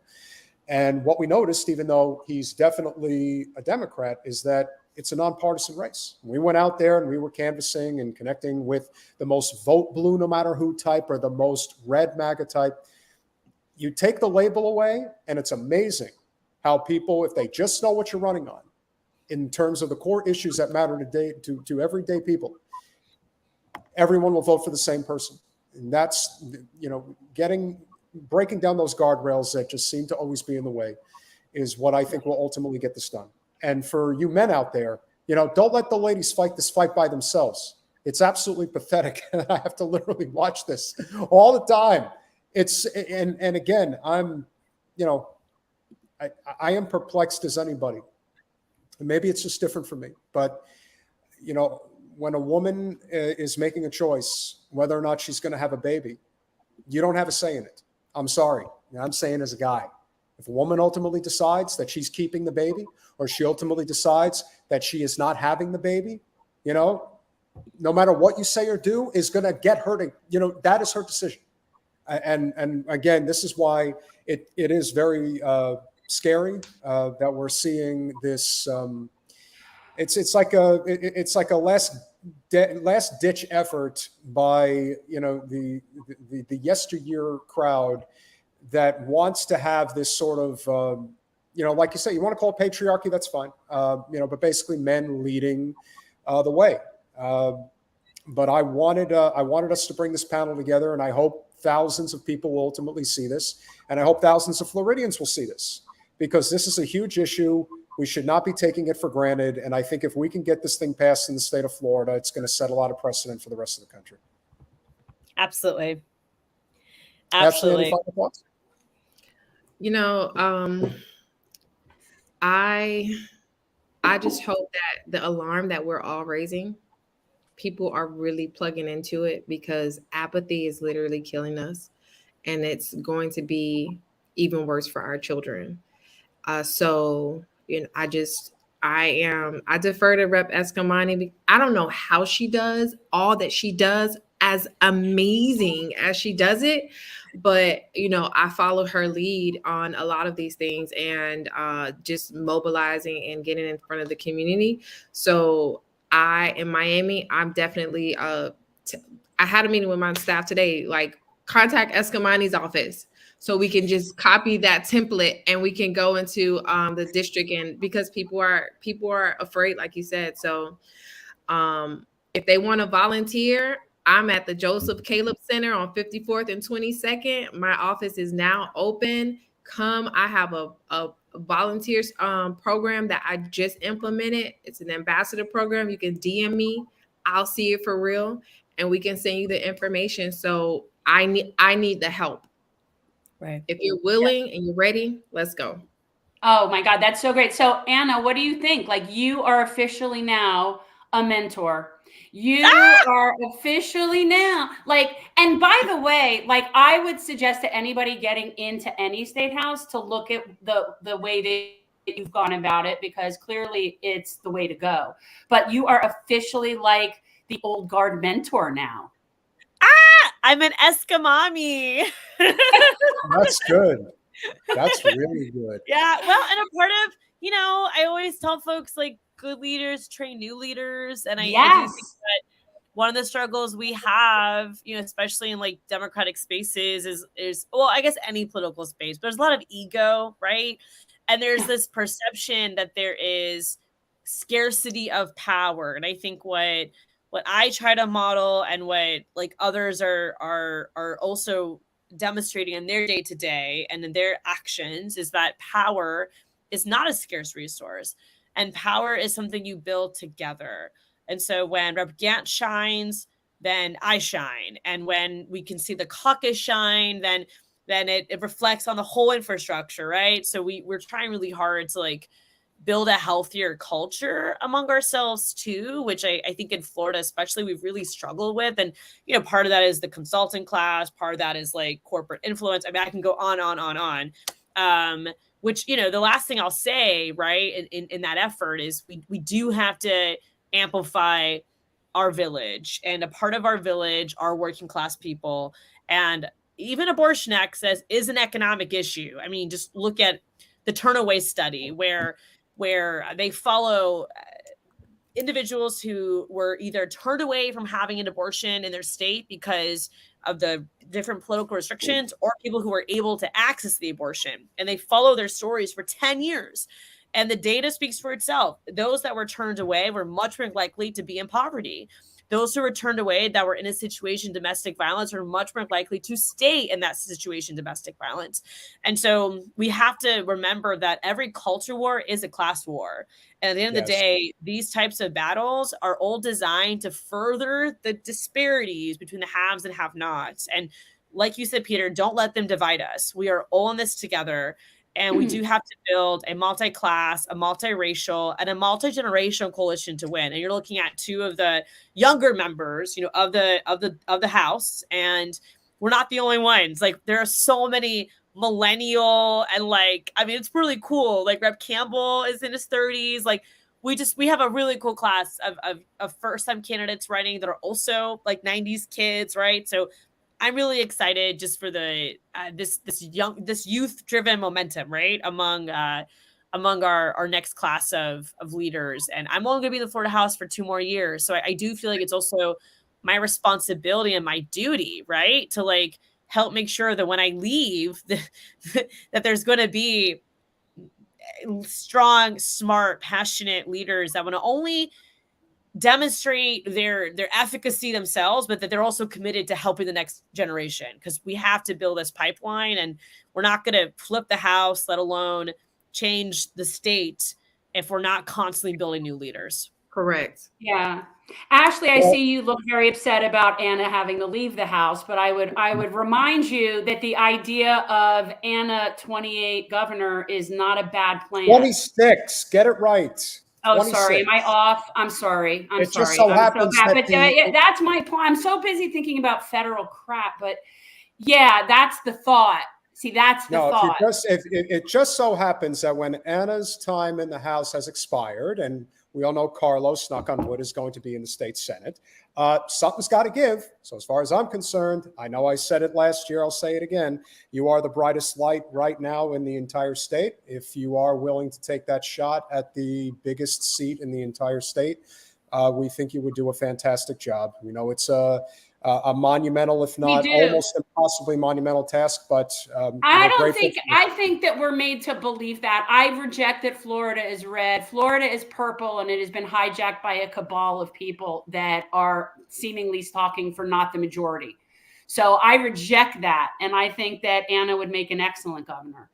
And what we noticed, even though he's definitely a Democrat, is that it's a nonpartisan race. We went out there and we were canvassing and connecting with the most vote blue no matter who type or the most red MAGA type. You take the label away, and it's amazing how people, if they just know what you're running on, in terms of the core issues that matter today to everyday people, everyone will vote for the same person. And that's, breaking down those guardrails that just seem to always be in the way is what I think will ultimately get this done. And for you men out there, don't let the ladies fight this fight by themselves. It's absolutely pathetic. I have to literally watch this all the time. And again, I'm, I am perplexed as anybody. And maybe it's just different for me, but when a woman is making a choice, whether or not she's going to have a baby, you don't have a say in it. I'm sorry. I'm saying as a guy, if a woman ultimately decides that she's keeping the baby, or she ultimately decides that she is not having the baby, no matter what you say or do is going to get her to, that is her decision. And again, this is why it is very scary that we're seeing this. It's like a last ditch effort by the yesteryear crowd that wants to have this sort of like you say, you want to call it patriarchy, that's fine, but basically men leading the way. But I wanted us to bring this panel together, and I hope thousands of people will ultimately see this, and I hope thousands of Floridians will see this, because this is a huge issue. We should not be taking it for granted. And I think if we can get this thing passed in the state of Florida, it's going to set a lot of precedent for the rest of the country. Absolutely. Ashley, any final thoughts? I just hope that the alarm that we're all raising, people are really plugging into it, because apathy is literally killing us, and it's going to be even worse for our children. So I defer to Rep. Eskamani. I don't know how she does all that she does, as amazing as she does it, but I follow her lead on a lot of these things, and just mobilizing and getting in front of the community. So in Miami, I'm definitely I had a meeting with my staff today, like, contact Eskamani's office so we can just copy that template and we can go into the district, and because people are afraid, like you said. So if they want to volunteer, I'm at the Joseph Caleb Center on 54th and 22nd. My office is now open. Come. I have a volunteers program that I just implemented. It's an ambassador program. You can DM me. I'll see it for real, and we can send you the information. So I need the help. Right. If you're willing and you're ready, let's go. Oh my God, that's so great. So Anna, what do you think? Like, you are officially now a mentor. You are officially now, like, and by the way, like, I would suggest to anybody getting into any state house to look at the way that you've gone about it, because clearly it's the way to go. But you are officially like the old guard mentor now. I'm an Eskamani. That's good. That's really good. Yeah. Well, and a part of, I always tell folks, like, good leaders train new leaders. And I do think that one of the struggles we have, especially in like democratic spaces is, well, I guess any political space, but there's a lot of ego, right? And there's this perception that there is scarcity of power. And I think what I try to model, and what like others are also demonstrating in their day-to-day and in their actions, is that power is not a scarce resource, and power is something you build together. And so when Rep. Gantt shines, then I shine. And when we can see the caucus shine, then then it reflects on the whole infrastructure, right? So we're trying really hard to like build a healthier culture among ourselves too, which I think in Florida especially we've really struggled with. And part of that is the consultant class, part of that is like corporate influence. I mean, I can go on. Which the last thing I'll say, right, in that effort is we do have to amplify our village, and a part of our village are working class people, and even abortion access is an economic issue. I mean, just look at the Turnaway study where they follow individuals who were either turned away from having an abortion in their state because of the different political restrictions, or people who were able to access the abortion, and they follow their stories for 10 years. And the data speaks for itself. Those that were turned away were much more likely to be in poverty. Those who were turned away that were in a situation, domestic violence, are much more likely to stay in that situation, domestic violence. And so we have to remember that every culture war is a class war. And at the end of the day, these types of battles are all designed to further the disparities between the haves and have-nots. And like you said, Peter, don't let them divide us. We are all in this together. And we do have to build a multi-class, a multiracial, and a multi-generational coalition to win. And you're looking at two of the younger members, of the House, and we're not the only ones. Like, there are so many millennial, and it's really cool. Like, Rep. Campbell is in his 30s. Like, we have a really cool class of first-time candidates running that are also like 90s kids, right? So I'm really excited just for the this youth driven momentum, right, among our next class of leaders. And I'm only going to be in the Florida House for 2 more years, so I do feel like it's also my responsibility and my duty, right, to like help make sure that when I leave, that there's going to be strong, smart, passionate leaders that want to only demonstrate their efficacy themselves, but that they're also committed to helping the next generation, because we have to build this pipeline, and we're not going to flip the House, let alone change the state, if we're not constantly building new leaders. Correct. Yeah. Ashley, I see you look very upset about Anna having to leave the House, but I would remind you that the idea of Anna 28 governor is not a bad plan. 26, get it right. Oh, sorry. Am I off? I'm sorry. It just so happens that that's my point. I'm so busy thinking about federal crap, but yeah, that's the thought. See, that's the thought. It just so happens that when Anna's time in the House has expired, and we all know Carlos, knock on wood, is going to be in the state Senate, something's got to give. So as far as I'm concerned, I know I said it last year, I'll say it again. You are the brightest light right now in the entire state. If you are willing to take that shot at the biggest seat in the entire state, we think you would do a fantastic job. We know it's a monumental, if not almost impossibly monumental task, but I think that we're made to believe that. I reject that Florida is red. Florida is purple, and it has been hijacked by a cabal of people that are seemingly talking for not the majority. So I reject that, and I think that Anna would make an excellent governor.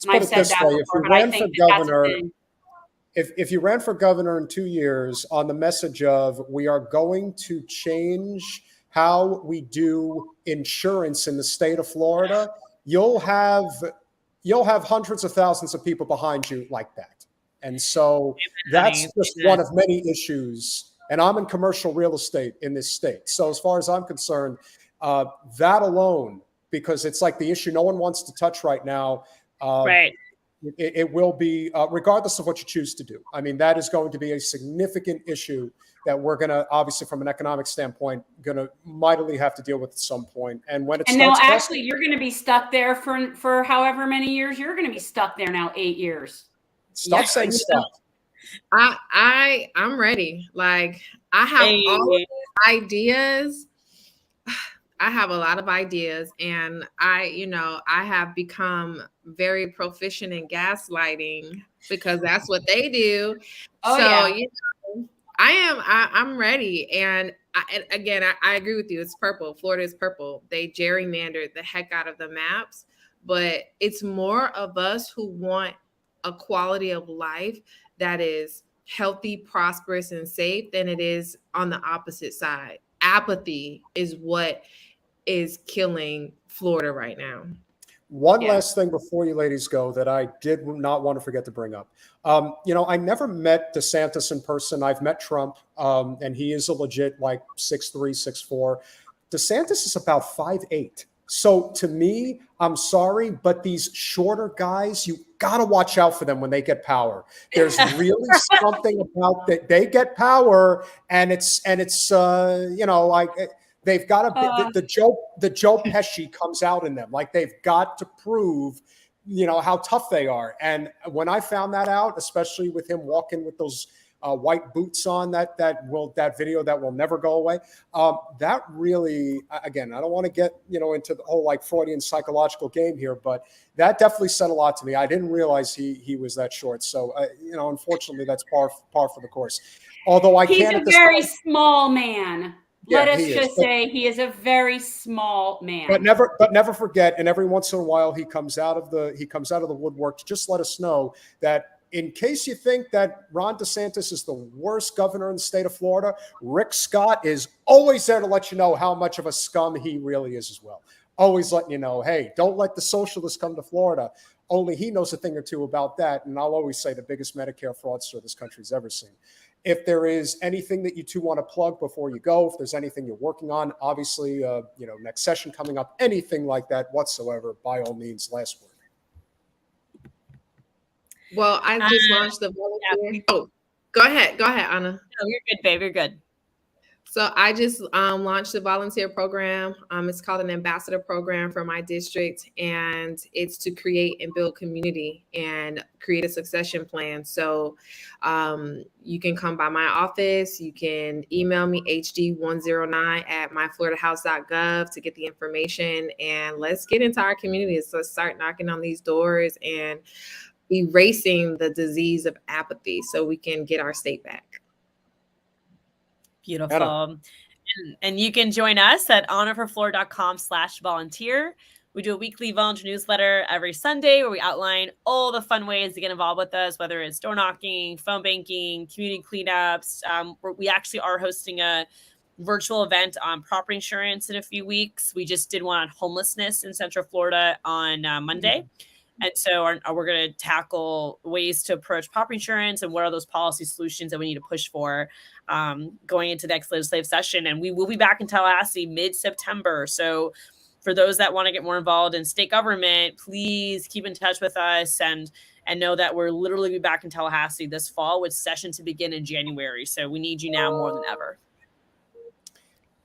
And I've said that before, but I think that's a thing. If you ran for governor in 2 years on the message of we are going to change how we do insurance in the state of Florida, you'll have hundreds of thousands of people behind you like that. And so that's just one of many issues. And I'm in commercial real estate in this state. So as far as I'm concerned, that alone, because it's like the issue no one wants to touch right now, right. It will be, regardless of what you choose to do. I mean, that is going to be a significant issue that we're going to, obviously, from an economic standpoint, going to mightily have to deal with at some point. And when it and starts, now, actually, you're going to be stuck there for however many years. You're going to be stuck there now, 8 years. Stop saying stuff. I'm ready. Like, I have all of these ideas. I have a lot of ideas, and I have become very proficient in gaslighting because that's what they do. Oh, so, yeah. I'm ready. And again, I agree with you. It's purple. Florida is purple. They gerrymandered the heck out of the maps, but it's more of us who want a quality of life that is healthy, prosperous, and safe than it is on the opposite side. Apathy is what is killing Florida right now. One Yeah. last thing before you ladies go that I did not want to forget to bring up. I never met DeSantis in person. I've met Trump, and he is a legit like 6'3", 6'4". DeSantis is about 5'8". So to me, I'm sorry, but these shorter guys, you got to watch out for them when they get power. There's really something about that. They get power, and it's like they've got to the Joe Pesci comes out in them. Like they've got to prove, how tough they are. And when I found that out, especially with him walking with those white boots on, that video that will never go away. That really, again, I don't want to get into the whole like Freudian psychological game here, but that definitely said a lot to me. I didn't realize he was that short. So unfortunately, that's par for the course. Although he's a very small man. Let us just say he is a very small man. But never forget, and every once in a while he comes out of the woodwork. Just let us know that. In case you think that Ron DeSantis is the worst governor in the state of Florida, Rick Scott is always there to let you know how much of a scum he really is as well. Always letting you know, hey, don't let the socialists come to Florida. Only he knows a thing or two about that. And I'll always say the biggest Medicare fraudster this country's ever seen. If there is anything that you two want to plug before you go, if there's anything you're working on, obviously, next session coming up, anything like that whatsoever, by all means, last word. Well, I just launched the volunteer. Yeah. Oh, go ahead, Anna. No, you're good, babe. You're good. So I just launched the volunteer program. It's called an ambassador program for my district, and it's to create and build community and create a succession plan. So you can come by my office. You can email me hd109@myfloridahouse.gov to get the information, and let's get into our communities. Let's start knocking on these doors and erasing the disease of apathy so we can get our state back. Beautiful. And you can join us at honorforflorida.com/volunteer. We do a weekly volunteer newsletter every Sunday where we outline all the fun ways to get involved with us, whether it's door knocking, phone banking, community cleanups. We actually are hosting a virtual event on property insurance in a few weeks. We just did one on homelessness in Central Florida on Monday. And so we're going to tackle ways to approach property insurance and what are those policy solutions that we need to push for going into the next legislative session. And we will be back in Tallahassee mid-September. So for those that want to get more involved in state government, please keep in touch with us and know that we're literally be back in Tallahassee this fall with session to begin in January. So we need you now more than ever.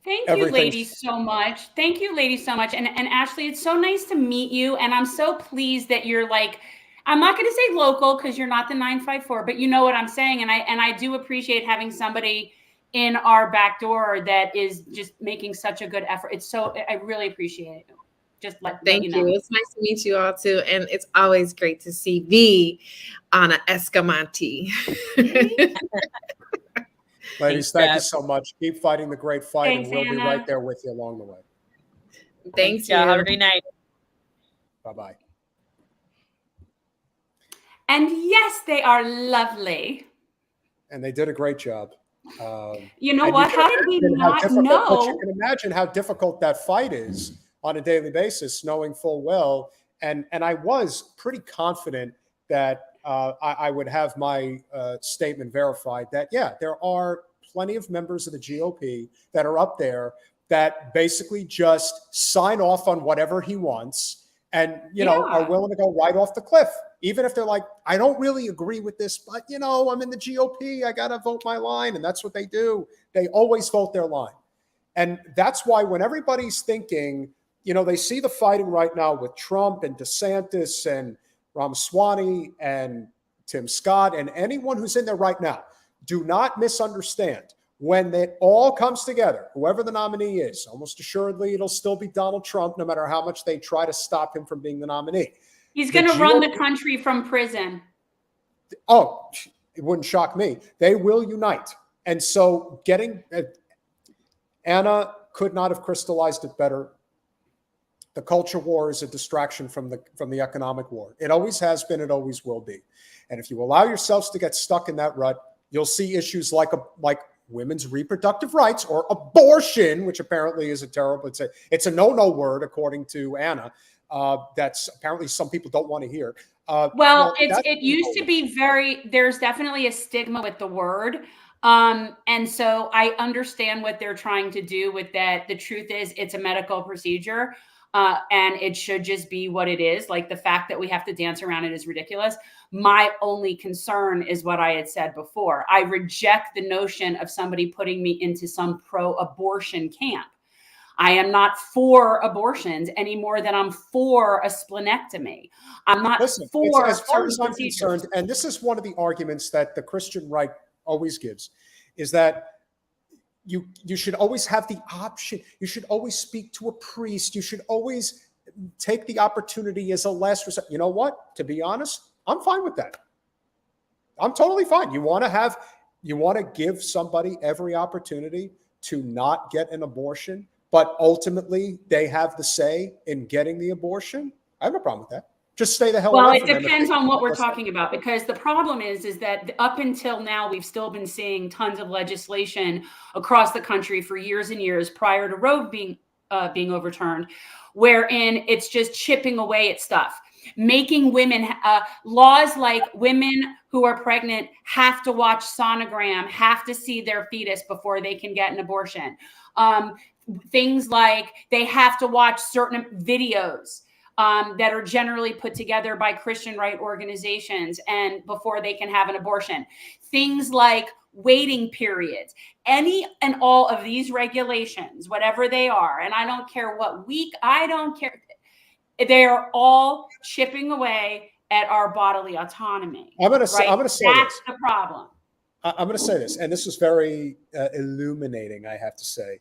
Thank you, ladies, so much. Thank you, ladies, so much. And Ashley, it's so nice to meet you. And I'm so pleased that you're like, I'm not going to say local because you're not the 954, but you know what I'm saying. And I do appreciate having somebody in our back door that is just making such a good effort. I really appreciate it. Just thank you. It's nice to meet you all too. And it's always great to see the Anna Eskamani. Ladies, thank you so much. Keep fighting the great fight, and we'll be right there with you along the way. Thanks, you. Have a great night. Bye-bye. And yes, they are lovely. And they did a great job. You know what? How did we not know? But you can imagine how difficult that fight is on a daily basis, knowing full well. And I was pretty confident that I would have my statement verified that, yeah, there are plenty of members of the GOP that are up there that basically just sign off on whatever he wants and, are willing to go right off the cliff. Even if they're like, I don't really agree with this, but, I'm in the GOP. I got to vote my line. And that's what they do. They always vote their line. And that's why when everybody's thinking, they see the fighting right now with Trump and DeSantis and Ramaswamy and Tim Scott and anyone who's in there right now, do not misunderstand. When it all comes together, whoever the nominee is, almost assuredly it'll still be Donald Trump, no matter how much they try to stop him from being the nominee. He's going to run the country from prison. Oh, it wouldn't shock me. They will unite. And so Anna could not have crystallized it better. The culture war is a distraction from the economic war. It always has been. It always will be. And if you allow yourselves to get stuck in that rut, you'll see issues like women's reproductive rights or abortion, which apparently is a terrible. It's a no-no word according to Anna. that's apparently some people don't want to hear. Well, it used to be there's definitely a stigma with the word. And so I understand what they're trying to do with that. The truth is it's a medical procedure. And it should just be what it is. Like, the fact that we have to dance around it is ridiculous. My only concern is what I had said before. I reject the notion of somebody putting me into some pro-abortion camp. I am not for abortions any more than I'm for a splenectomy. I'm not for as far as I'm procedures. concerned, and this is one of the arguments that the Christian right always gives, is that you should always have the option. You should always speak to a priest. You should always take the opportunity as a last resort. You know what? To be honest, I'm fine with that. I'm totally fine. You want to give somebody every opportunity to not get an abortion, but ultimately they have the say in getting the abortion. I have no problem with that. Just stay the hell away from them. Well, it depends on what we're talking about, because the problem is that up until now, we've still been seeing tons of legislation across the country for years and years prior to Roe being overturned, wherein it's just chipping away at stuff, making women laws like women who are pregnant have to watch sonogram, have to see their fetus before they can get an abortion. Things like they have to watch certain videos that are generally put together by Christian right organizations and before they can have an abortion. Things like waiting periods, any and all of these regulations, whatever they are, and I don't care what week, I don't care. They are all chipping away at our bodily autonomy. I'm going to say That's this. the problem. I'm going to say this, and this is very illuminating, I have to say.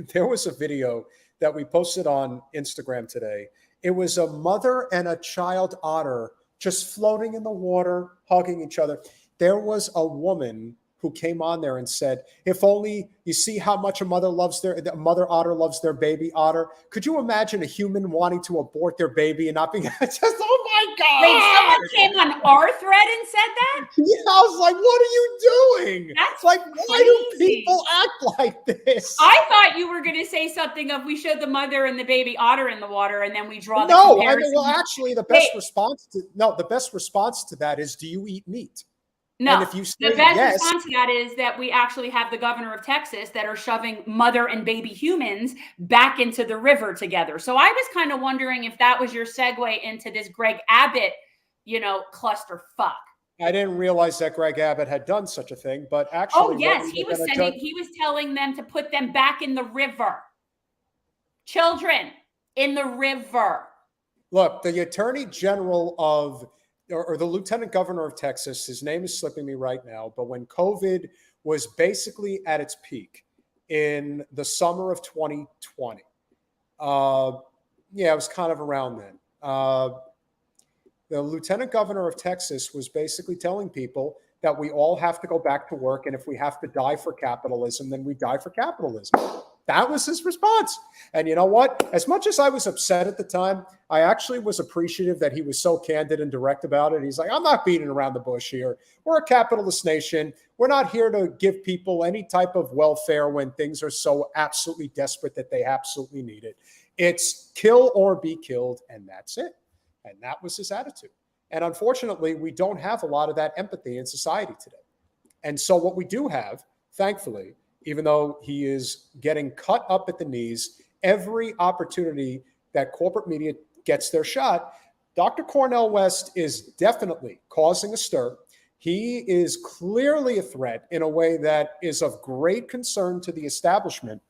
There was a video that we posted on Instagram today. It was a mother and a child otter just floating in the water, hugging each other. There was a woman who came on there and said, if only you see how much a mother mother otter loves their baby otter. Could you imagine a human wanting to abort their baby and not being just, oh my God. Wait, someone came on our thread and said that? Yeah, I was like, what are you doing? That's like, crazy. Why do people act like this? I thought you were going to say something of we showed the mother and the baby otter in the water and then we draw the comparison. Well, actually, the best response to that is, do you eat meat? No, and if you say the best yes, response to that is that we actually have the governor of Texas that are shoving mother and baby humans back into the river together. So I was kind of wondering if that was your segue into this Greg Abbott, clusterfuck. I didn't realize that Greg Abbott had done such a thing, but actually, he was telling them to put them back in the river. Children in the river. Look, the Attorney General or the Lieutenant Governor of Texas, his name is slipping me right now, but when COVID was basically at its peak in the summer of 2020, it was kind of around then. The Lieutenant Governor of Texas was basically telling people that we all have to go back to work, and if we have to die for capitalism, then we die for capitalism. That was his response. And you know what? As much as I was upset at the time, I actually was appreciative that he was so candid and direct about it. He's like, I'm not beating around the bush here. We're a capitalist nation. We're not here to give people any type of welfare when things are so absolutely desperate that they absolutely need it. It's kill or be killed, and that's it. And that was his attitude. And unfortunately, we don't have a lot of that empathy in society today. And so what we do have, thankfully, even though he is getting cut up at the knees, every opportunity that corporate media gets their shot, Dr. Cornel West is definitely causing a stir. He is clearly a threat in a way that is of great concern to the establishment.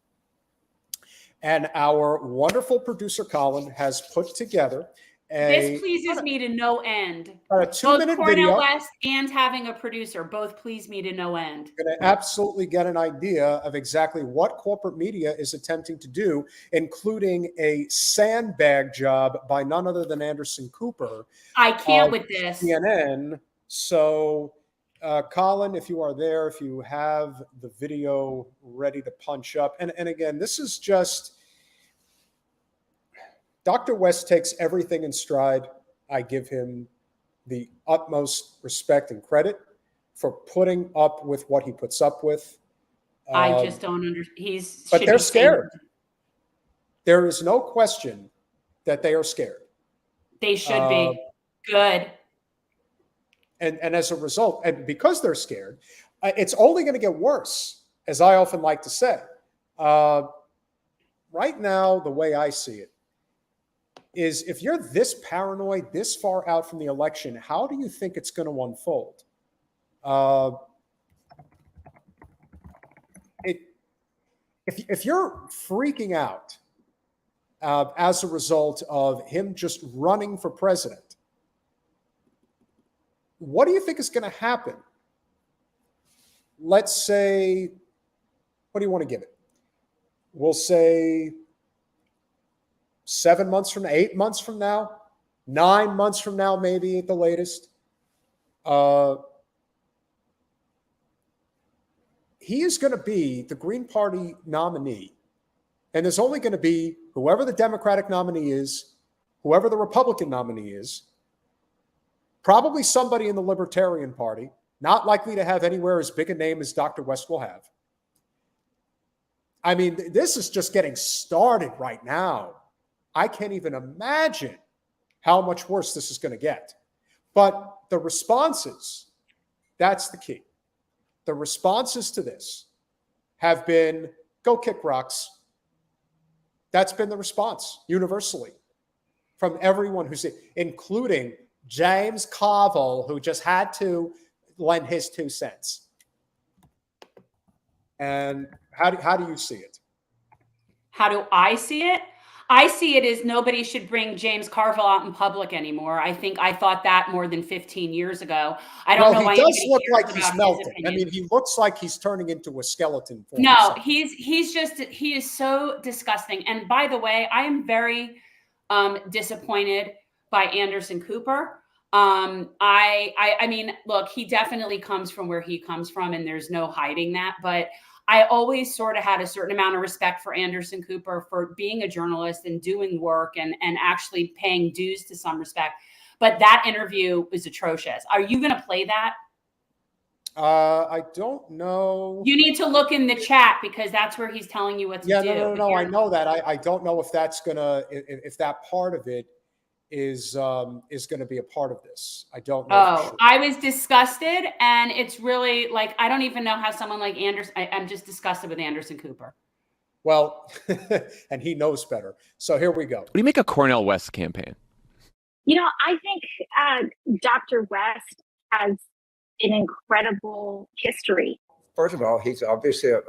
And our wonderful producer, Colin, has put together this pleases me to no end. A 2-minute both video. Cornel West and having a producer both please me to no end. You're going to absolutely get an idea of exactly what corporate media is attempting to do, including a sandbag job by none other than Anderson Cooper. I can't with this. CNN. So, Colin, if you are there, if you have the video ready to punch up. And again, this is just... Dr. West takes everything in stride. I give him the utmost respect and credit for putting up with what he puts up with. I just don't understand. But they're scared. There is no question that they are scared. They should be. Good. And as a result, and because they're scared, it's only going to get worse, as I often like to say. Right now, the way I see it is if you're this paranoid, this far out from the election, how do you think it's going to unfold? If you're freaking out as a result of him just running for president, what do you think is going to happen? Let's say, what do you want to give it? We'll say 7 months from now, 8 months from now, 9 months from now, maybe at the latest. He is going to be the Green Party nominee. And there's only going to be whoever the Democratic nominee is, whoever the Republican nominee is, probably somebody in the Libertarian Party, not likely to have anywhere as big a name as Dr. West will have. I mean, this is just getting started right now. I can't even imagine how much worse this is going to get. But the responses, that's the key. The responses to this have been, go kick rocks. That's been the response universally from everyone who's, including James Carville, who just had to lend his 2 cents. And how do you see it? How do I see it? I see it as nobody should bring James Carville out in public anymore. I thought that more than 15 years ago. I don't know why he does look like cares he's about melting. his I mean, he looks like he's turning into a skeleton. No, he is so disgusting. And by the way, I am very disappointed by Anderson Cooper. I mean, look, he definitely comes from where he comes from, and there's no hiding that. But I always sort of had a certain amount of respect for Anderson Cooper for being a journalist and doing work and actually paying dues to some respect. But that interview was atrocious. Are you going to play that? I don't know. You need to look in the chat because that's where he's telling you what to do. No. I know that. I don't know if that's if that part of it is going to be a part of this. I don't know. Oh, sure. I was disgusted, and it's really like I don't even know how someone like Anderson. I'm just disgusted with Anderson Cooper. Well, and he knows better. So here we go. What do you make of Cornel West's campaign? I think Dr. West has an incredible history. First of all, he's obviously an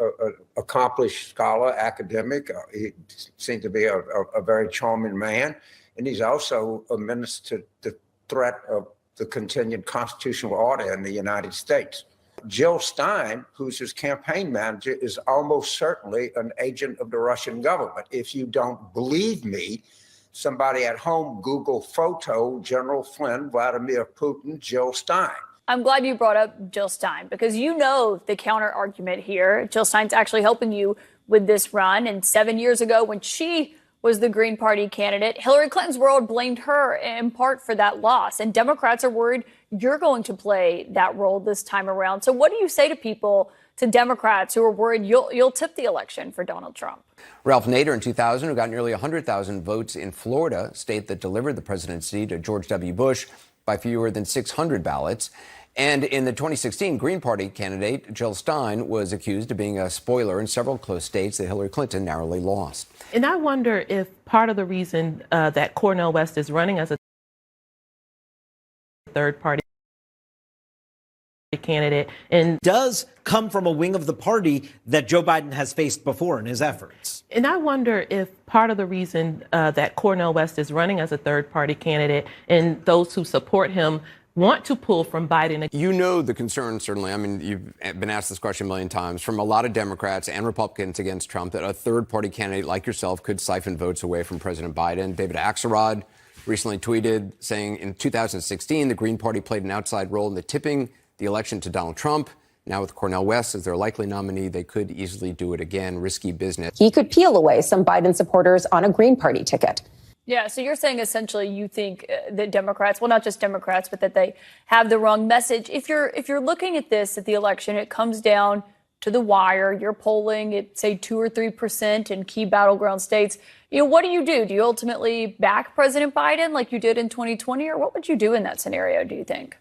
accomplished scholar, academic. He seems to be a very charming man. And he's also a menace to the threat of the continued constitutional order in the United States. Jill Stein, who's his campaign manager, is almost certainly an agent of the Russian government. If you don't believe me, somebody at home, Google photo, General Flynn, Vladimir Putin, Jill Stein. I'm glad you brought up Jill Stein because the counter argument here. Jill Stein's actually helping you with this run. And 7 years ago, when she was the Green Party candidate, Hillary Clinton's world blamed her in part for that loss. And Democrats are worried you're going to play that role this time around. So what do you say to people, to Democrats who are worried you'll tip the election for Donald Trump? Ralph Nader in 2000, who got nearly 100,000 votes in Florida, state that delivered the presidency to George W. Bush by fewer than 600 ballots. And in the 2016 Green Party candidate, Jill Stein, was accused of being a spoiler in several close states that Hillary Clinton narrowly lost. And I wonder if part of the reason that Cornel West is running as a third party candidate and does come from a wing of the party that Joe Biden has faced before in his efforts. And I wonder if part of the reason that Cornel West is running as a third party candidate and those who support him want to pull from Biden. You know the concern, certainly. I mean, you've been asked this question a million times from a lot of Democrats and Republicans against Trump that a third-party candidate like yourself could siphon votes away from President Biden. David Axelrod recently tweeted saying in 2016, the Green Party played an outside role in the tipping the election to Donald Trump. Now with Cornel West as their likely nominee, they could easily do it again. Risky business. He could peel away some Biden supporters on a Green Party ticket. Yeah, so you're saying essentially you think that Democrats, well, not just Democrats, but that they have the wrong message. If you're looking at this, at the election, it comes down to the wire. You're polling at, say, 2 or 3% in key battleground states. What do? Do you ultimately back President Biden like you did in 2020, or what would you do in that scenario, do you think?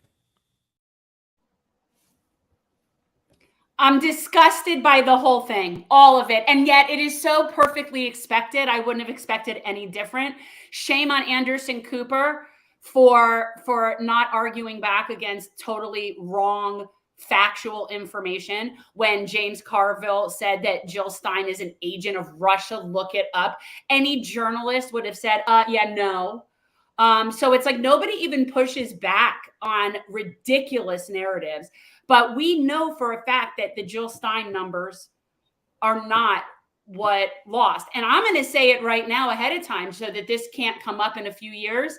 I'm disgusted by the whole thing, all of it. And yet it is so perfectly expected. I wouldn't have expected any different. Shame on Anderson Cooper for not arguing back against totally wrong factual information when James Carville said that Jill Stein is an agent of Russia. Look it up. Any journalist would have said, yeah, no. So it's like nobody even pushes back on ridiculous narratives. But we know for a fact that the Jill Stein numbers are not what lost. And I'm going to say it right now ahead of time so that this can't come up in a few years.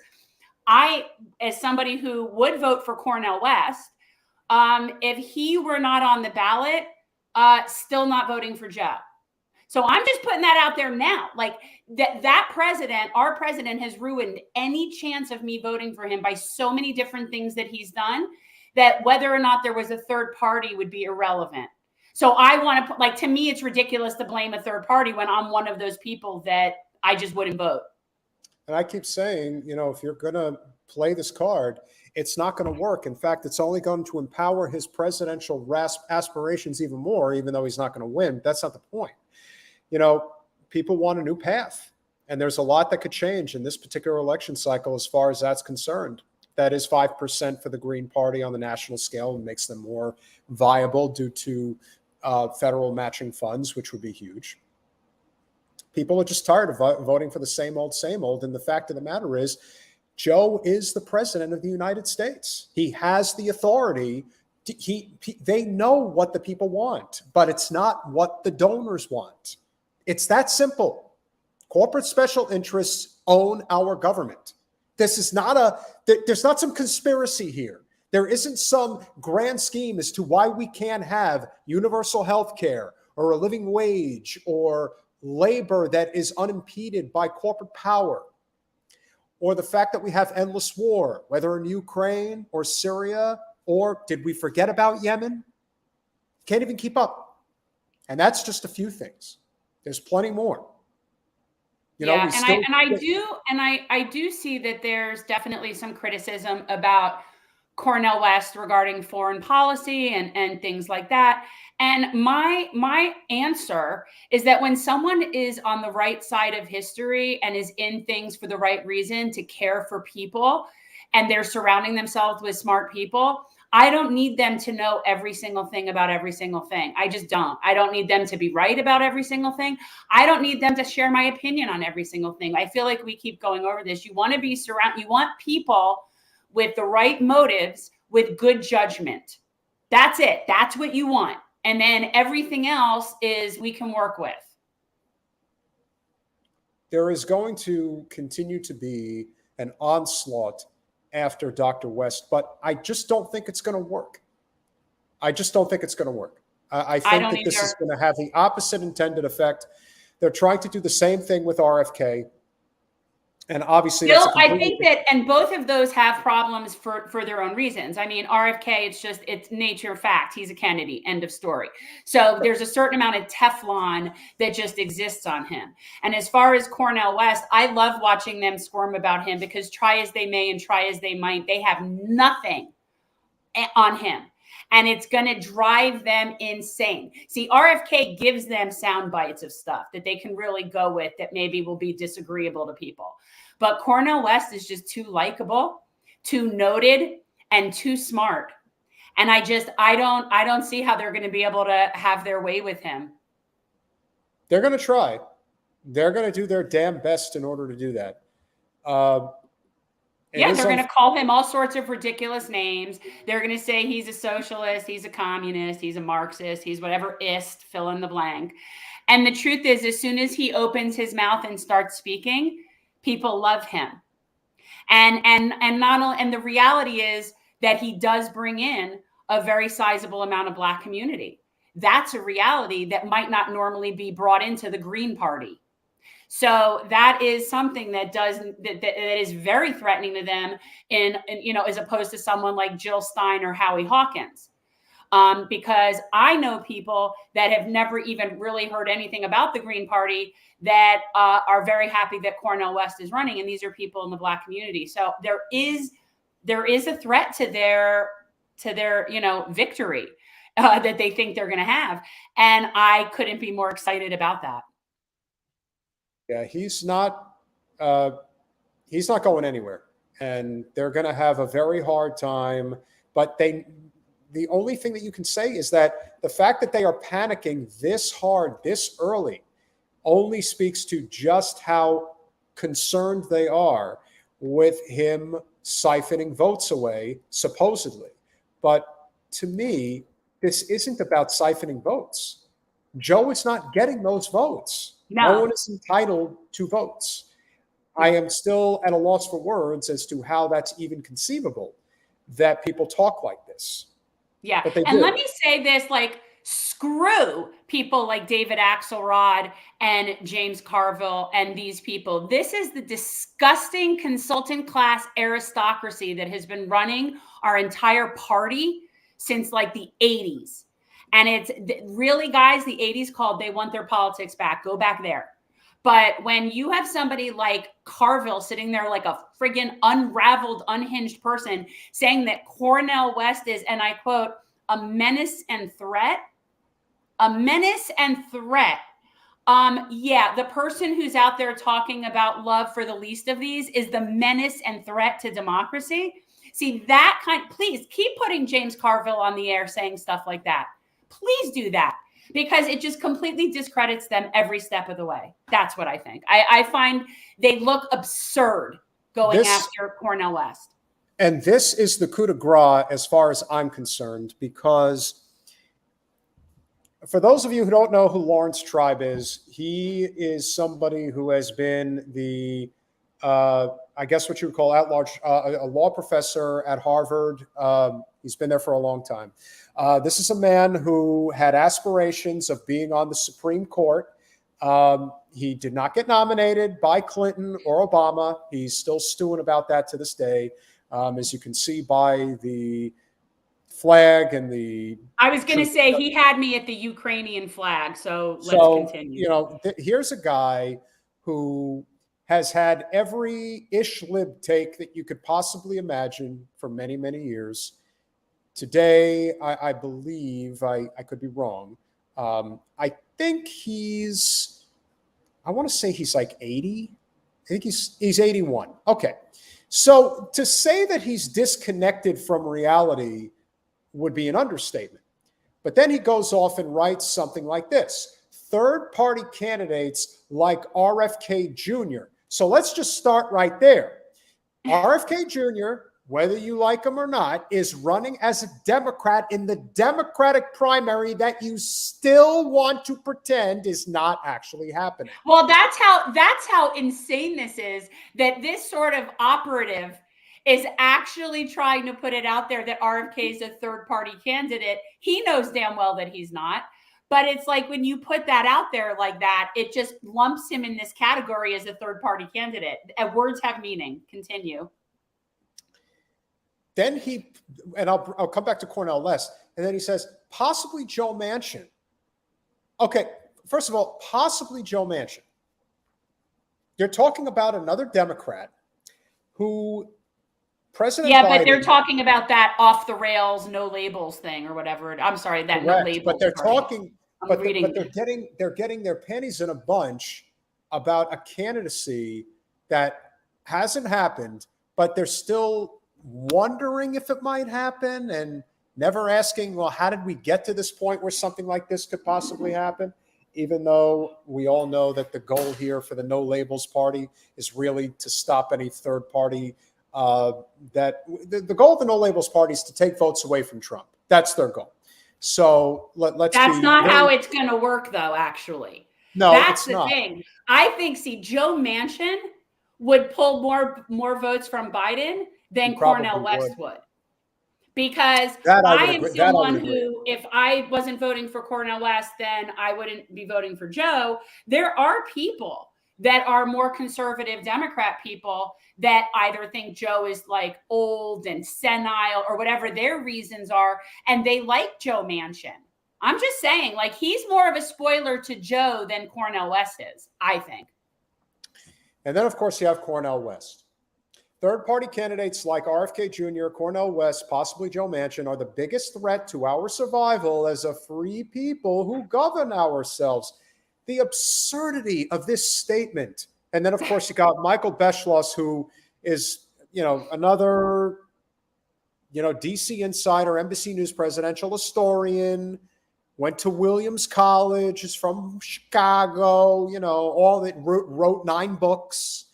I, as somebody who would vote for Cornel West, if he were not on the ballot, still not voting for Joe. So I'm just putting that out there now. Like that president, our president, has ruined any chance of me voting for him by so many different things that he's done, that whether or not there was a third party would be irrelevant. So I want to put, like, to me, it's ridiculous to blame a third party when I'm one of those people that I just wouldn't vote. And I keep saying, if you're going to play this card, it's not going to work. In fact, it's only going to empower his presidential aspirations even more, even though he's not going to win. That's not the point. People want a new path, and there's a lot that could change in this particular election cycle as far as that's concerned. That is 5% for the Green Party on the national scale and makes them more viable due to federal matching funds, which would be huge. People are just tired of voting for the same old. And the fact of the matter is, Joe is the president of the United States. He has the authority. They know what the people want, but it's not what the donors want. It's that simple. Corporate special interests own our government. This is not there's not some conspiracy here. There isn't some grand scheme as to why we can't have universal health care or a living wage or labor that is unimpeded by corporate power, or the fact that we have endless war, whether in Ukraine or Syria, or did we forget about Yemen? Can't even keep up. And that's just a few things. There's plenty more. I do see that there's definitely some criticism about Cornel West regarding foreign policy and things like that. And my answer is that when someone is on the right side of history and is in things for the right reason, to care for people, and they're surrounding themselves with smart people, I don't need them to know every single thing about every single thing. I just don't. I don't need them to be right about every single thing. I don't need them to share my opinion on every single thing. I feel like we keep going over this. You want to be surrounded. You want people with the right motives, with good judgment. That's it. That's what you want. And then everything else is we can work with. There is going to continue to be an onslaught after Dr. West, but I just don't think it's going to work. I think that this is going to have the opposite intended effect. They're trying to do the same thing with RFK. And obviously, I think that, and both of those have problems for their own reasons. I mean, RFK, it's nature fact. He's a Kennedy, end of story. So there's a certain amount of Teflon that just exists on him. And as far as Cornel West, I love watching them squirm about him, because try as they may and try as they might, they have nothing on him. And it's going to drive them insane. See, RFK gives them sound bites of stuff that they can really go with that maybe will be disagreeable to people. But Cornel West is just too likable, too noted, and too smart. And I don't see how they're going to be able to have their way with him. They're going to try. They're going to do their damn best in order to do that. They're going to call him all sorts of ridiculous names. They're going to say he's a socialist, he's a communist, he's a Marxist, he's whatever ist, fill in the blank. And the truth is, as soon as he opens his mouth and starts speaking, people love him. And the reality is that he does bring in a very sizable amount of Black community. That's a reality that might not normally be brought into the Green Party. So that is something that is very threatening to them as opposed to someone like Jill Stein or Howie Hawkins. because I know people that have never even really heard anything about the Green Party that are very happy that Cornel West is running, and these are people in the Black community. So there is a threat to their victory that they think they're going to have, and I couldn't be more excited about that. Yeah, he's not going anywhere, and they're going to have a very hard time. But the only thing that you can say is that the fact that they are panicking this hard, this early, only speaks to just how concerned they are with him siphoning votes away, supposedly. But to me, this isn't about siphoning votes. Joe is not getting those votes. No one is entitled to votes. I am still at a loss for words as to how that's even conceivable that people talk like this. Yeah. And let me say this, like, screw people like David Axelrod and James Carville and these people. This is the disgusting consultant class aristocracy that has been running our entire party since like the 80s. And it's really, guys, the 80s called They Want Their Politics Back. Go back there. But when you have somebody like Carville sitting there like a friggin' unraveled, unhinged person saying that Cornel West is, and I quote, a menace and threat, yeah, the person who's out there talking about love for the least of these is the menace and threat to democracy. See, that please keep putting James Carville on the air saying stuff like that. Please do that, because it just completely discredits them every step of the way. That's what I think. I find they look absurd going after Cornel West. And this is the coup de grace as far as I'm concerned, because for those of you who don't know who Laurence Tribe is, he is somebody who has been the, I guess what you would call at large, a law professor at Harvard. He's been there for a long time. This is a man who had aspirations of being on the Supreme Court. He did not get nominated by Clinton or Obama. He's still stewing about that to this day, as you can see by the flag and the... I was going to say, he had me at the Ukrainian flag, so let's continue. You know, here's a guy who has had every ish-lib take that you could possibly imagine for many, many years. Today, I believe, I could be wrong, I think I want to say he's like 80. I think he's 81. Okay. So to say that he's disconnected from reality would be an understatement. But then he goes off and writes something like this: third-party candidates like RFK Jr. So let's just start right there. RFK Jr., whether you like him or not, is running as a Democrat in the Democratic primary that you still want to pretend is not actually happening. Well, that's how insane this is, that this sort of operative is actually trying to put it out there that RFK is a third-party candidate. He knows damn well that he's not. But it's like when you put that out there like that, it just lumps him in this category as a third-party candidate. Words have meaning. Continue. Then I'll come back to Cornel West, and then he says, possibly Joe Manchin. Okay, first of all, possibly Joe Manchin. You're talking about another Democrat who President Biden... but they're talking about that off the rails, no labels thing or whatever. I'm sorry, that correct, no labels. But they're talking, but they're getting their panties in a bunch about a candidacy that hasn't happened, but they're still wondering if it might happen and never asking, well, how did we get to this point where something like this could possibly happen? Even though we all know that the goal here for the No Labels Party is really to stop any third party. The goal of the No Labels Party is to take votes away from Trump. That's their goal. So let's. That's not how it's going to work, though. Actually, no, that's the thing. I think. See, Joe Manchin would pull more votes from Biden than Cornel West would. Because I am someone who, if I wasn't voting for Cornel West, then I wouldn't be voting for Joe. There are people that are more conservative Democrat people that either think Joe is like old and senile or whatever their reasons are, and they like Joe Manchin. I'm just saying, like, he's more of a spoiler to Joe than Cornel West is, I think. And then, of course, you have Cornel West. Third-party candidates like RFK Jr., Cornel West, possibly Joe Manchin, are the biggest threat to our survival as a free people who govern ourselves. The absurdity of this statement. And then, of course, you got Michael Beschloss, who is, another, DC insider, NBC News presidential historian, went to Williams College, is from Chicago, all that, wrote 9 books.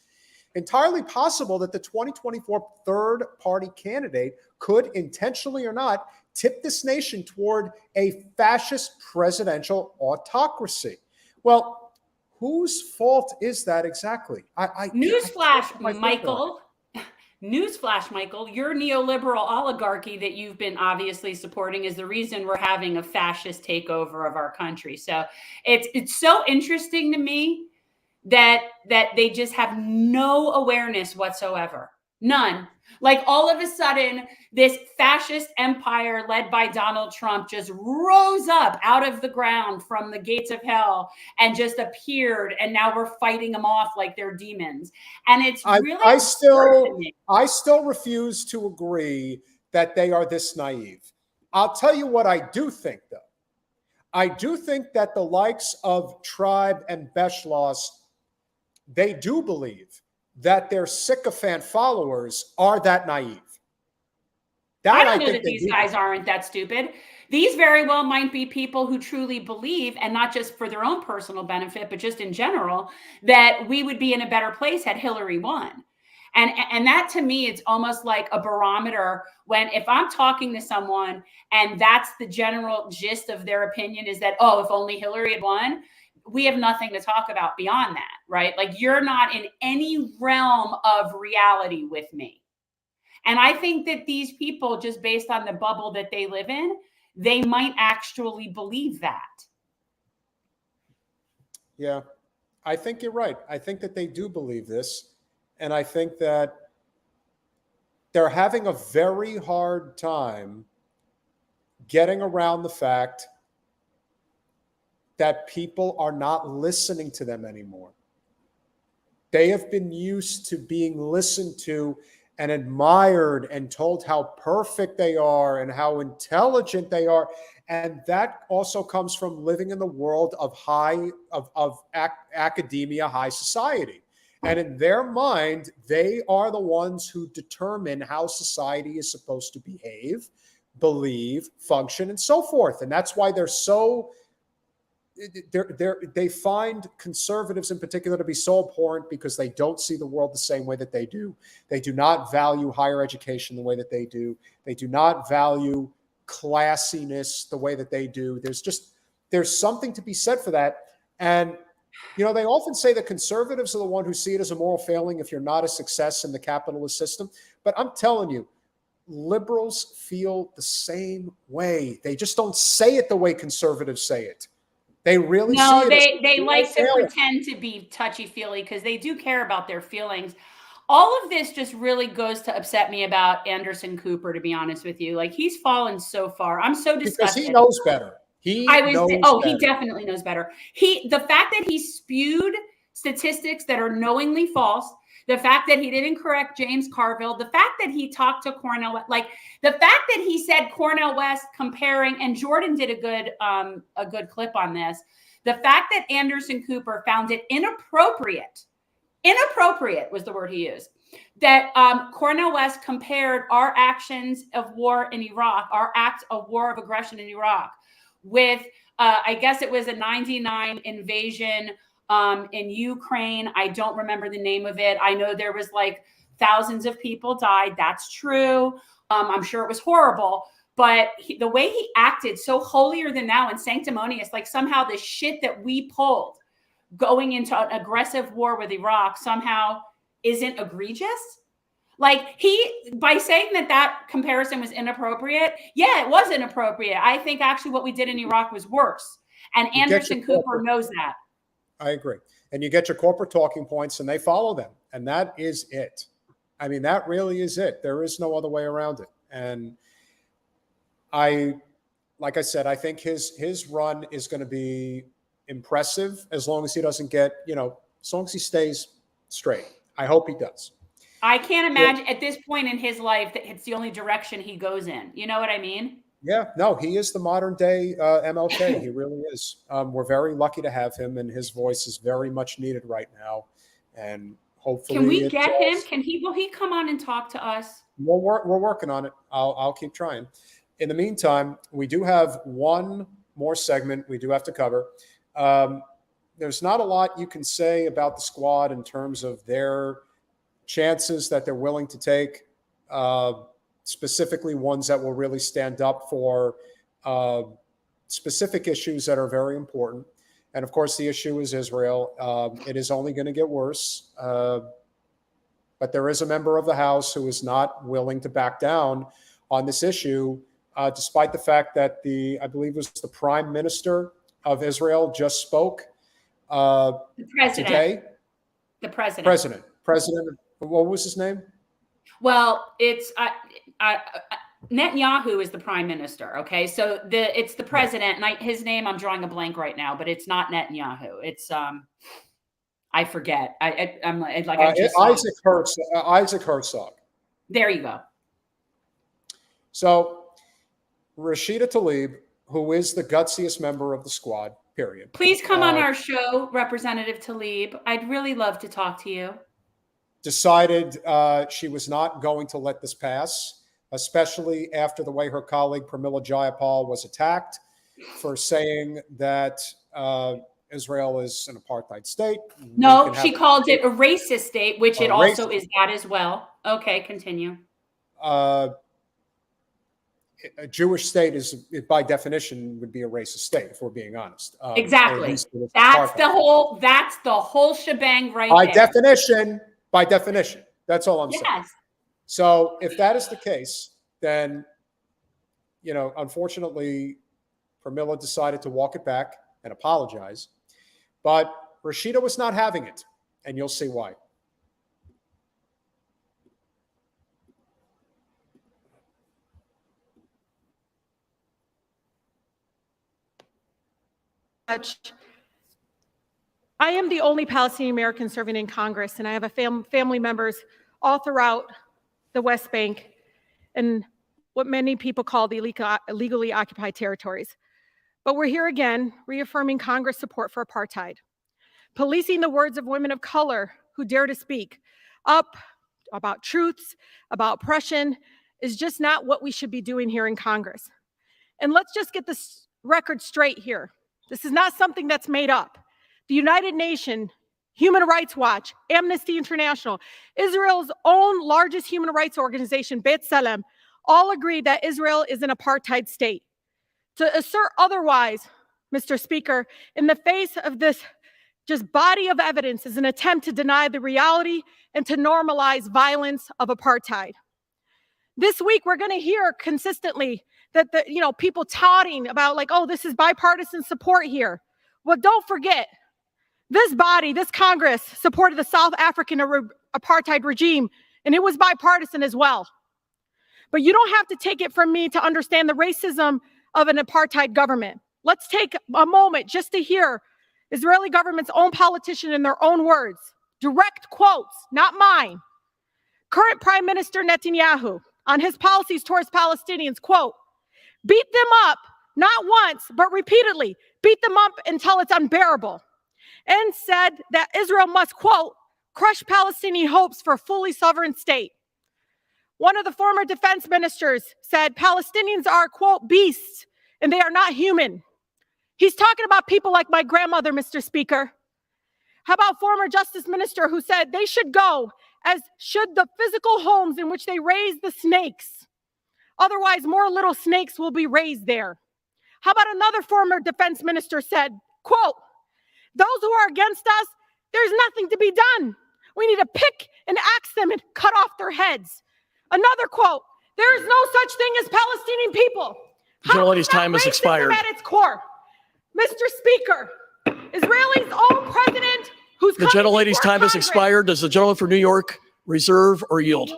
Entirely possible that the 2024 third-party candidate could, intentionally or not, tip this nation toward a fascist presidential autocracy. Well, whose fault is that exactly? Newsflash, Michael. Newsflash, Michael. Your neoliberal oligarchy that you've been obviously supporting is the reason we're having a fascist takeover of our country. So it's so interesting to me that they just have no awareness whatsoever. None. Like, all of a sudden, this fascist empire led by Donald Trump just rose up out of the ground from the gates of hell and just appeared, and now we're fighting them off like they're demons. And it's really I still refuse to agree that they are this naive. I'll tell you what I do think, though. I do think that the likes of Tlaib and Beschloss, they do believe that their sycophant followers are that naive. I don't know that these guys aren't that stupid. These very well might be people who truly believe, and not just for their own personal benefit, but just in general, that we would be in a better place had Hillary won. And that, to me, it's almost like a barometer when, if I'm talking to someone and that's the general gist of their opinion, is that, oh, if only Hillary had won, we have nothing to talk about beyond that, right? Like, you're not in any realm of reality with me. And I think that these people, just based on the bubble that they live in, they might actually believe that. Yeah, I think you're right. I think that they do believe this. And I think that they're having a very hard time getting around the fact that people are not listening to them anymore. They have been used to being listened to and admired and told how perfect they are and how intelligent they are. And that also comes from living in the world of academia, high society. And in their mind, they are the ones who determine how society is supposed to behave, believe, function, and so forth. And that's why they find conservatives in particular to be so abhorrent, because they don't see the world the same way that they do. They do not value higher education the way that they do. They do not value classiness the way that they do. There's something to be said for that. And, they often say that conservatives are the one who see it as a moral failing if you're not a success in the capitalist system. But I'm telling you, liberals feel the same way. They just don't say it the way conservatives say it. They really no, see they like to pretend to be touchy-feely because they do care about their feelings. All of this just really goes to upset me about Anderson Cooper, to be honest with you. Like, he's fallen so far. I'm so disgusted. Because he knows better. He definitely knows better. The fact that he spewed statistics that are knowingly false, the fact that he didn't correct James Carville, the fact that he talked to Cornel, like the fact that he said Cornel West comparing, and Jordan did a good clip on this. The fact that Anderson Cooper found it inappropriate was the word he used, that Cornel West compared our actions of war in Iraq, our act of war of aggression in Iraq, with, I guess it was a 99 invasion in Ukraine. I don't remember the name of it. I know there was like thousands of people died. That's true. I'm sure it was horrible. But the way he acted, so holier than thou and sanctimonious, like somehow the shit that we pulled going into an aggressive war with Iraq somehow isn't egregious. Like, by saying that comparison was inappropriate, yeah, it was inappropriate. I think actually what we did in Iraq was worse. And Anderson Cooper knows that. I agree. and you get your corporate talking points and they follow them. And that is it. I mean, that really is it. There is no other way around it. And like I said, I think his run is going to be impressive as long as he doesn't get, as long as he stays straight. I hope he does. I can't imagine at this point in his life that it's the only direction he goes in. You know what I mean? Yeah, no, he is the modern day MLK. He really is. We're very lucky to have him, and his voice is very much needed right now. And hopefully, can we get him? Will he come on and talk to us? We're working on it. I'll keep trying. In the meantime, we do have one more segment we do have to cover. There's not a lot you can say about the squad in terms of their chances that they're willing to take, specifically ones that will really stand up for specific issues that are very important. And of course, the issue is Israel. It is only going to get worse. But there is a member of the House who is not willing to back down on this issue, despite the fact that I believe it was the Prime Minister of Israel just spoke today. The president. President. What was his name? Well, it's Netanyahu is the prime minister. Okay, so it's the president, and his name I'm drawing a blank right now, but it's not Netanyahu. It's I forget. I'm like I just Isaac Herzog. There you go. So Rashida Tlaib, who is the gutsiest member of the squad, period. Please come on our show, Representative Tlaib. I'd really love to talk to you. Decided she was not going to let this pass, especially after the way her colleague Pramila Jayapal was attacked for saying that Israel is an apartheid state. No, she called it a racist state, which it also is that as well. Okay, continue. A Jewish state is, by definition, would be a racist state, if we're being honest. Exactly. That's the whole shebang right there. By definition. That's all I'm saying. So if that is the case, then, unfortunately, Pramila decided to walk it back and apologize. But Rashida was not having it, and you'll see why. I am the only Palestinian American serving in Congress, and I have family members all throughout the West Bank and what many people call the illegally occupied territories. But we're here again, reaffirming Congress' support for apartheid, policing the words of women of color who dare to speak up about truths, about oppression, is just not what we should be doing here in Congress. And let's just get this record straight here. This is not something that's made up. The United Nations, Human Rights Watch, Amnesty International, Israel's own largest human rights organization, B'Tselem, all agree that Israel is an apartheid state. To assert otherwise, Mr. Speaker, in the face of this just body of evidence is an attempt to deny the reality and to normalize violence of apartheid. This week, we're going to hear consistently that people touting about this is bipartisan support here. Well, don't forget, this body, this Congress supported the South African apartheid regime, and it was bipartisan as well. But you don't have to take it from me to understand the racism of an apartheid government. Let's take a moment just to hear Israeli government's own politician in their own words, direct quotes, not mine. Current Prime Minister Netanyahu on his policies towards Palestinians, quote, beat them up, not once, but repeatedly, beat them up until it's unbearable, and said that Israel must, quote, crush Palestinian hopes for a fully sovereign state. One of the former defense ministers said Palestinians are, quote, beasts, and they are not human. He's talking about people like my grandmother, Mr. Speaker. How about former Justice Minister who said they should go, as should the physical homes in which they raise the snakes. Otherwise, more little snakes will be raised there. How about another former defense minister said, quote, those who are against us, there's nothing to be done. We need to pick and axe them and cut off their heads. Another quote, there is no such thing as Palestinian people. Joel's time has expired. At its core. Mr. Speaker, Israel's own president, who's The coming gentlelady's before time has Congress. expired. Does the gentleman for New York reserve or yield?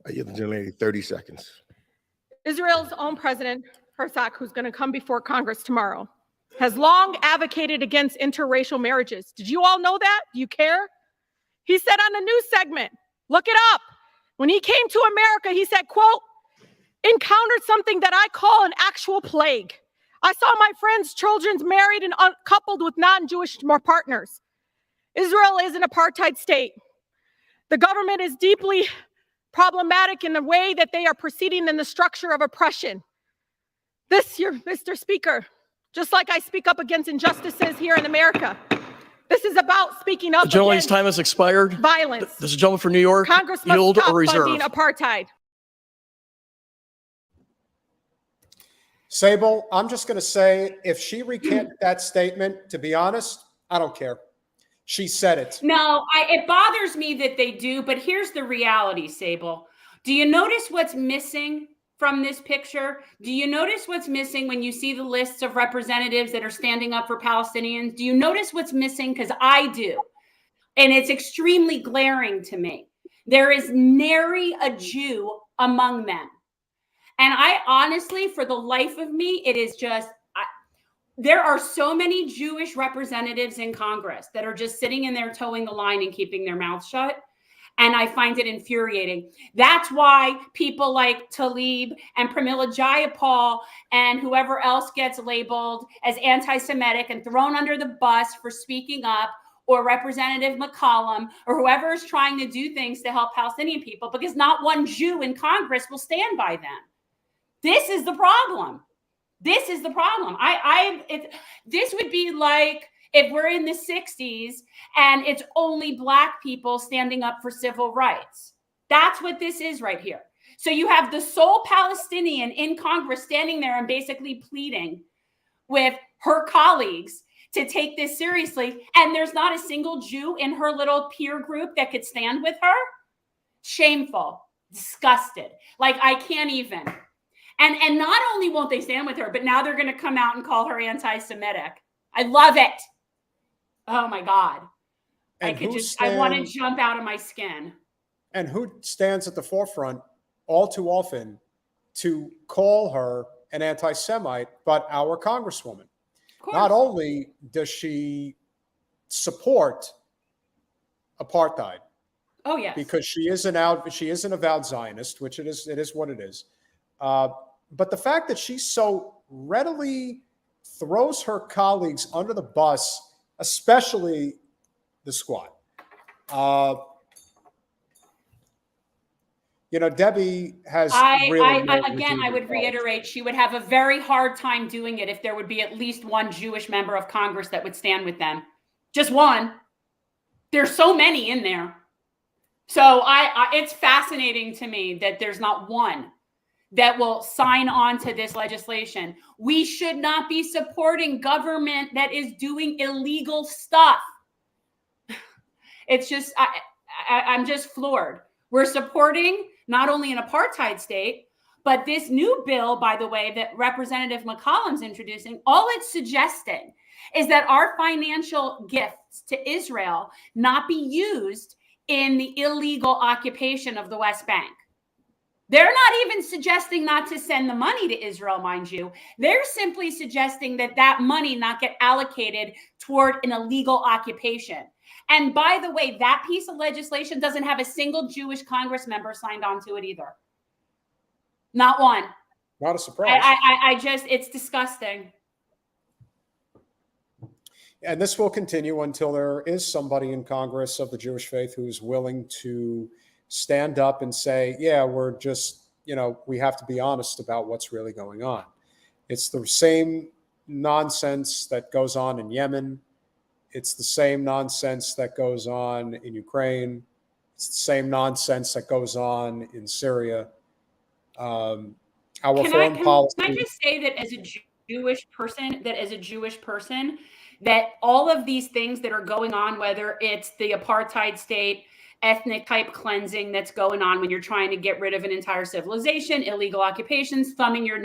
I give the gentlelady 30 seconds. Israel's own president, Herzog, who's going to come before Congress tomorrow, has long advocated against interracial marriages. Did you all know that? Do you care? He said on the news segment, look it up. When he came to America, he said, quote, encountered something that I call an actual plague. I saw my friends' children married and coupled with non-Jewish partners. Israel is an apartheid state. The government is deeply problematic in the way that they are proceeding in the structure of oppression. This year, Mr. Speaker, just like I speak up against injustices here in America, this is about speaking up The gentlelady's against time has expired. violence. Does the gentleman for New York Congress must yield stop or reserve? funding apartheid. Sable, I'm just going to say, if she recanted that statement, to be honest, I don't care. She said it. No, it bothers me that they do, but here's the reality, Sable. Do you notice what's missing from this picture? Do you notice what's missing when you see the lists of representatives that are standing up for Palestinians? Do you notice what's missing? Because I do. And it's extremely glaring to me. There is nary a Jew among them. And I honestly, for the life of me, it is just, there are so many Jewish representatives in Congress that are just sitting in there towing the line and keeping their mouths shut. And I find it infuriating. That's why people like Tlaib and Pramila Jayapal and whoever else gets labeled as anti-Semitic and thrown under the bus for speaking up, or Representative McCollum, or whoever is trying to do things to help Palestinian people, because not one Jew in Congress will stand by them. This is the problem. This is the problem. This would be like if we're in the 60s and it's only Black people standing up for civil rights. That's what this is right here. So you have the sole Palestinian in Congress standing there and basically pleading with her colleagues to take this seriously. And there's not a single Jew in her little peer group that could stand with her. Shameful, disgusted. Like, I can't even. And not only won't they stand with her, but now they're going to come out and call her anti-Semitic. I love it. Oh my God. And I want to jump out of my skin. And who stands at the forefront all too often to call her an anti-Semite, but our Congresswoman? Not only does she support apartheid, oh yes, because she is an avowed Zionist, which it is what it is. But the fact that she so readily throws her colleagues under the bus, especially the squad. Debbie has I would reiterate, she would have a very hard time doing it if there would be at least one Jewish member of Congress that would stand with them. Just one. There's so many in there. So it's fascinating to me that there's not one that will sign on to this legislation. We should not be supporting government that is doing illegal stuff. It's just, I'm just floored. We're supporting not only an apartheid state, but this new bill, by the way, that Representative McCollum's introducing, all it's suggesting is that our financial gifts to Israel not be used in the illegal occupation of the West Bank. They're not even suggesting not to send the money to Israel, mind you. They're simply suggesting that that money not get allocated toward an illegal occupation. And by the way, that piece of legislation doesn't have a single Jewish Congress member signed on to it either. Not one. Not a surprise. It's disgusting. And this will continue until there is somebody in Congress of the Jewish faith who's willing to stand up and say, yeah, we're just, we have to be honest about what's really going on. It's the same nonsense that goes on in Yemen. It's the same nonsense that goes on in Ukraine. It's the same nonsense that goes on in Syria. Can I just say that as a Jewish person, that all of these things that are going on, whether it's the apartheid state ethnic type cleansing that's going on when you're trying to get rid of an entire civilization, illegal occupations, thumbing your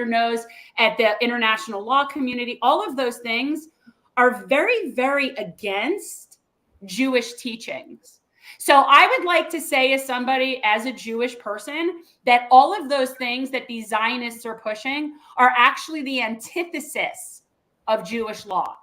nose at the international law community. All of those things are very, very against Jewish teachings. So I would like to say as somebody, as a Jewish person, that all of those things that these Zionists are pushing are actually the antithesis of Jewish law.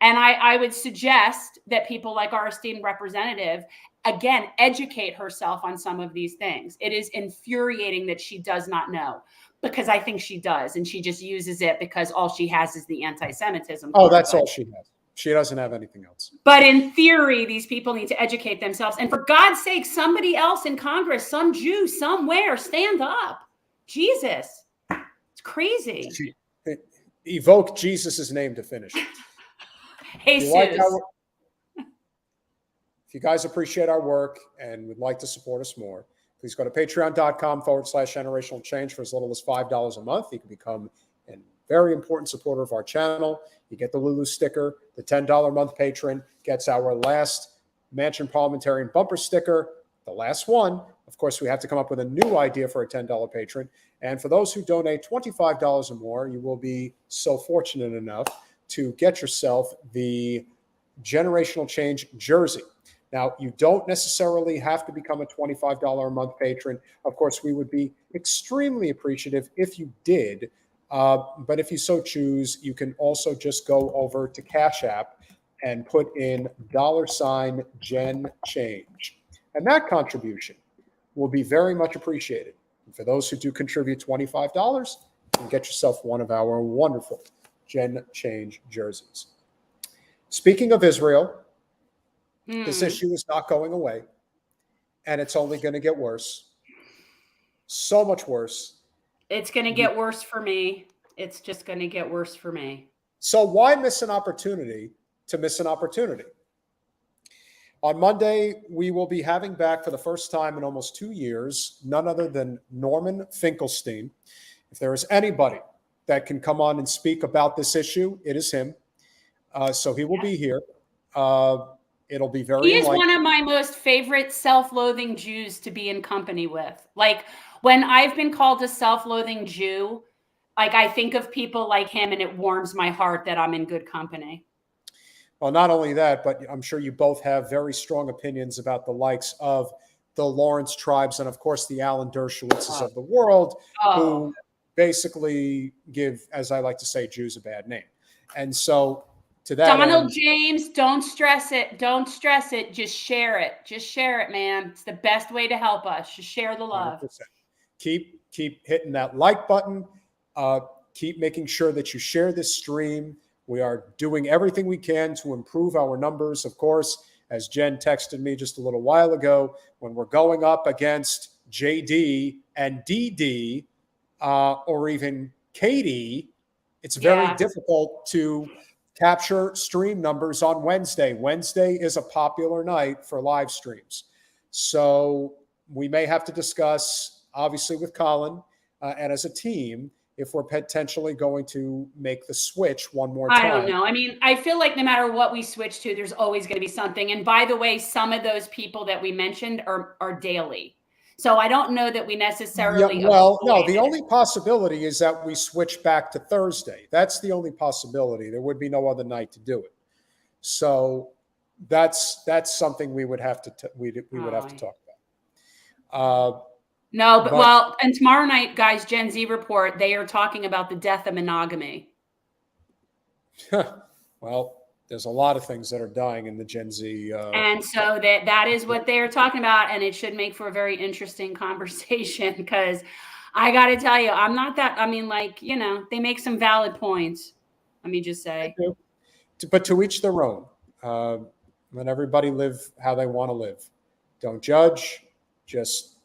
And I would suggest that people like our esteemed representative, again, educate herself on some of these things. It is infuriating that she does not know, because I think she does. And she just uses it because all she has is the anti-Semitism. Oh, that's all she has. She doesn't have anything else. But in theory, these people need to educate themselves. And for God's sake, somebody else in Congress, some Jew somewhere, stand up. Jesus. It's crazy. Evoke Jesus' name to finish it. Jesus. If you guys appreciate our work and would like to support us more, please go to patreon.com/generational change for as little as $5 a month. You can become a very important supporter of our channel. You get the Lulu sticker. The $10 a month patron gets our last Mansion Parliamentarian bumper sticker, the last one. Of course, we have to come up with a new idea for a $10 patron. And for those who donate $25 or more, you will be so fortunate enough to get yourself the Generational Change jersey. Now, you don't necessarily have to become a $25 a month patron. Of course, we would be extremely appreciative if you did. But if you so choose, you can also just go over to Cash App and put in $Gen Change. And that contribution will be very much appreciated. And for those who do contribute $25, you can get yourself one of our wonderful Gen Change jerseys. Speaking of Israel, this issue is not going away, and it's only going to get worse. So much worse. It's going to get worse for me. It's just going to get worse for me. So why miss an opportunity to miss an opportunity? On Monday, we will be having back for the first time in almost 2 years, none other than Norman Finkelstein. If there is anybody that can come on and speak about this issue, it is him. So he will be here. It'll be very He is one of my most favorite self-loathing Jews to be in company with. Like, when I've been called a self-loathing Jew, like, I think of people like him, and it warms my heart that I'm in good company. Well, not only that, but I'm sure you both have very strong opinions about the likes of the Laurence tribes and, of course, the Alan Dershowitzes of the world, who basically give, as I like to say, Jews a bad name. And so to that Donald James, don't stress it. Don't stress it. Just share it. Just share it, man. It's the best way to help us. Just share the love. 100%. Keep hitting that like button. Keep making sure that you share this stream. We are doing everything we can to improve our numbers. Of course, as Jen texted me just a little while ago, when we're going up against JD and DD or even Katie, it's very difficult to capture stream numbers on Wednesday. Wednesday is a popular night for live streams. So we may have to discuss, obviously with Colin and as a team, if we're potentially going to make the switch one more time. I don't know. I mean, I feel like no matter what we switch to, there's always going to be something. And by the way, some of those people that we mentioned are daily. So I don't know that we necessarily. Yeah, well, no, the only possibility is that we switch back to Thursday. That's the only possibility. There would be no other night to do it. So that's something we would have to would have to talk about. No, but well, and tomorrow night, guys, Gen Z report, they are talking about the death of monogamy. Well, there's a lot of things that are dying in the Gen Z. And so that is what they're talking about. And it should make for a very interesting conversation, because I got to tell you, I'm not that, I mean, like, you know, they make some valid points. Let me just say. But to each their own. Let everybody live how they want to live. Don't judge. Just,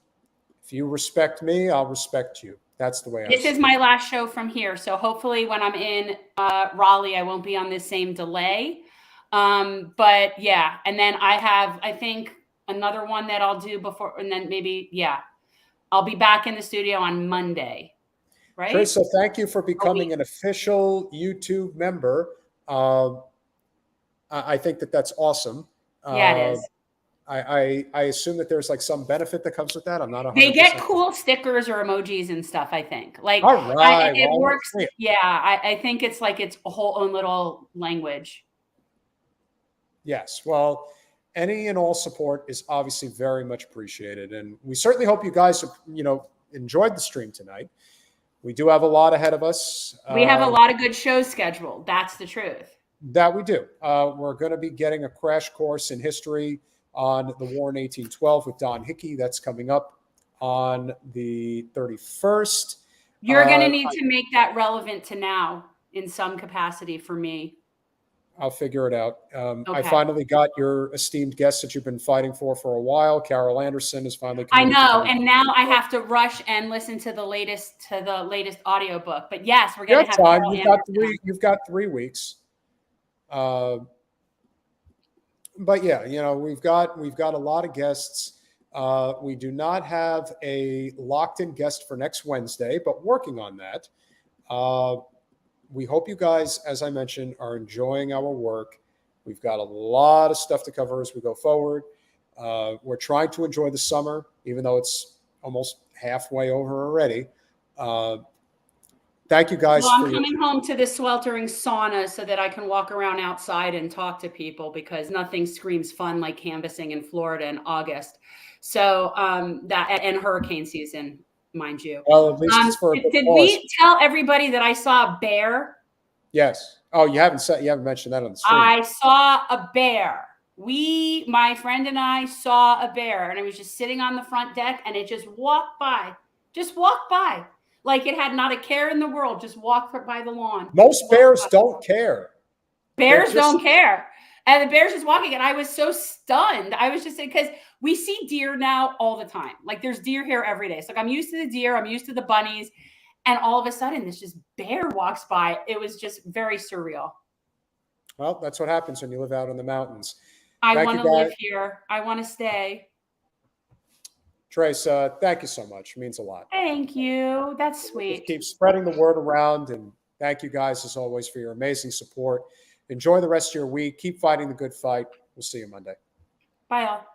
if you respect me, I'll respect you. That's the way This is my last show from here. So hopefully when I'm in Raleigh, I won't be on this same delay. But yeah, and then I have, I think, another one that I'll do before, and then maybe, I'll be back in the studio on Monday. Right? Chris, so thank you for becoming an official YouTube member. I think that's awesome. Yeah, it is. I assume that there's like some benefit that comes with that. I'm not 100%. They get cool stickers or emojis and stuff, I think. Like, All right, it well, works. let's see it. Yeah, I think it's like its whole own little language. Yes. Well, any and all support is obviously very much appreciated. And we certainly hope you guys, enjoyed the stream tonight. We do have a lot ahead of us. We have a lot of good shows scheduled. That's the truth. That we do. We're going to be getting a crash course in history on the war in 1812 with Don Hickey. That's coming up on the 31st. You're going to need to make that relevant to now in some capacity for me. I'll figure it out. I Okay. finally got your esteemed guest that you've been fighting for a while. Carol Anderson is finally. I committed to know, coming. and now I have to rush and listen to the latest audiobook. But yes, we're going to have time. Carol You've got Anderson. you've got 3 weeks. But yeah, we've got a lot of guests. We do not have a locked-in guest for next Wednesday, but working on that. We hope you guys, as I mentioned, are enjoying our work. We've got a lot of stuff to cover as we go forward. We're trying to enjoy the summer, even though it's almost halfway over already. Thank you guys. Well, I'm coming home to this sweltering sauna so that I can walk around outside and talk to people, because nothing screams fun like canvassing in Florida in August. So that and hurricane season, mind you. Well, at least it's for a good Did cause. we tell everybody that I saw a bear? Yes. Oh, you haven't mentioned that on the stream. I saw a bear. My friend and I saw a bear, and it was just sitting on the front deck, and it just walked by. Like it had not a care in the world, just walked by the lawn. Most bears don't care. Bears don't care. And the bear's just walking, and I was so stunned. I was just saying, because we see deer now all the time. Like there's deer here every day. So like I'm used to the deer, I'm used to the bunnies, and all of a sudden this just bear walks by. It was just very surreal. Well, that's what happens when you live out in the mountains. I want to live here. I want to stay. Trace, thank you so much. It means a lot. Thank you. That's sweet. Just keep spreading the word around, and thank you guys as always for your amazing support. Enjoy the rest of your week. Keep fighting the good fight. We'll see you Monday. Bye all.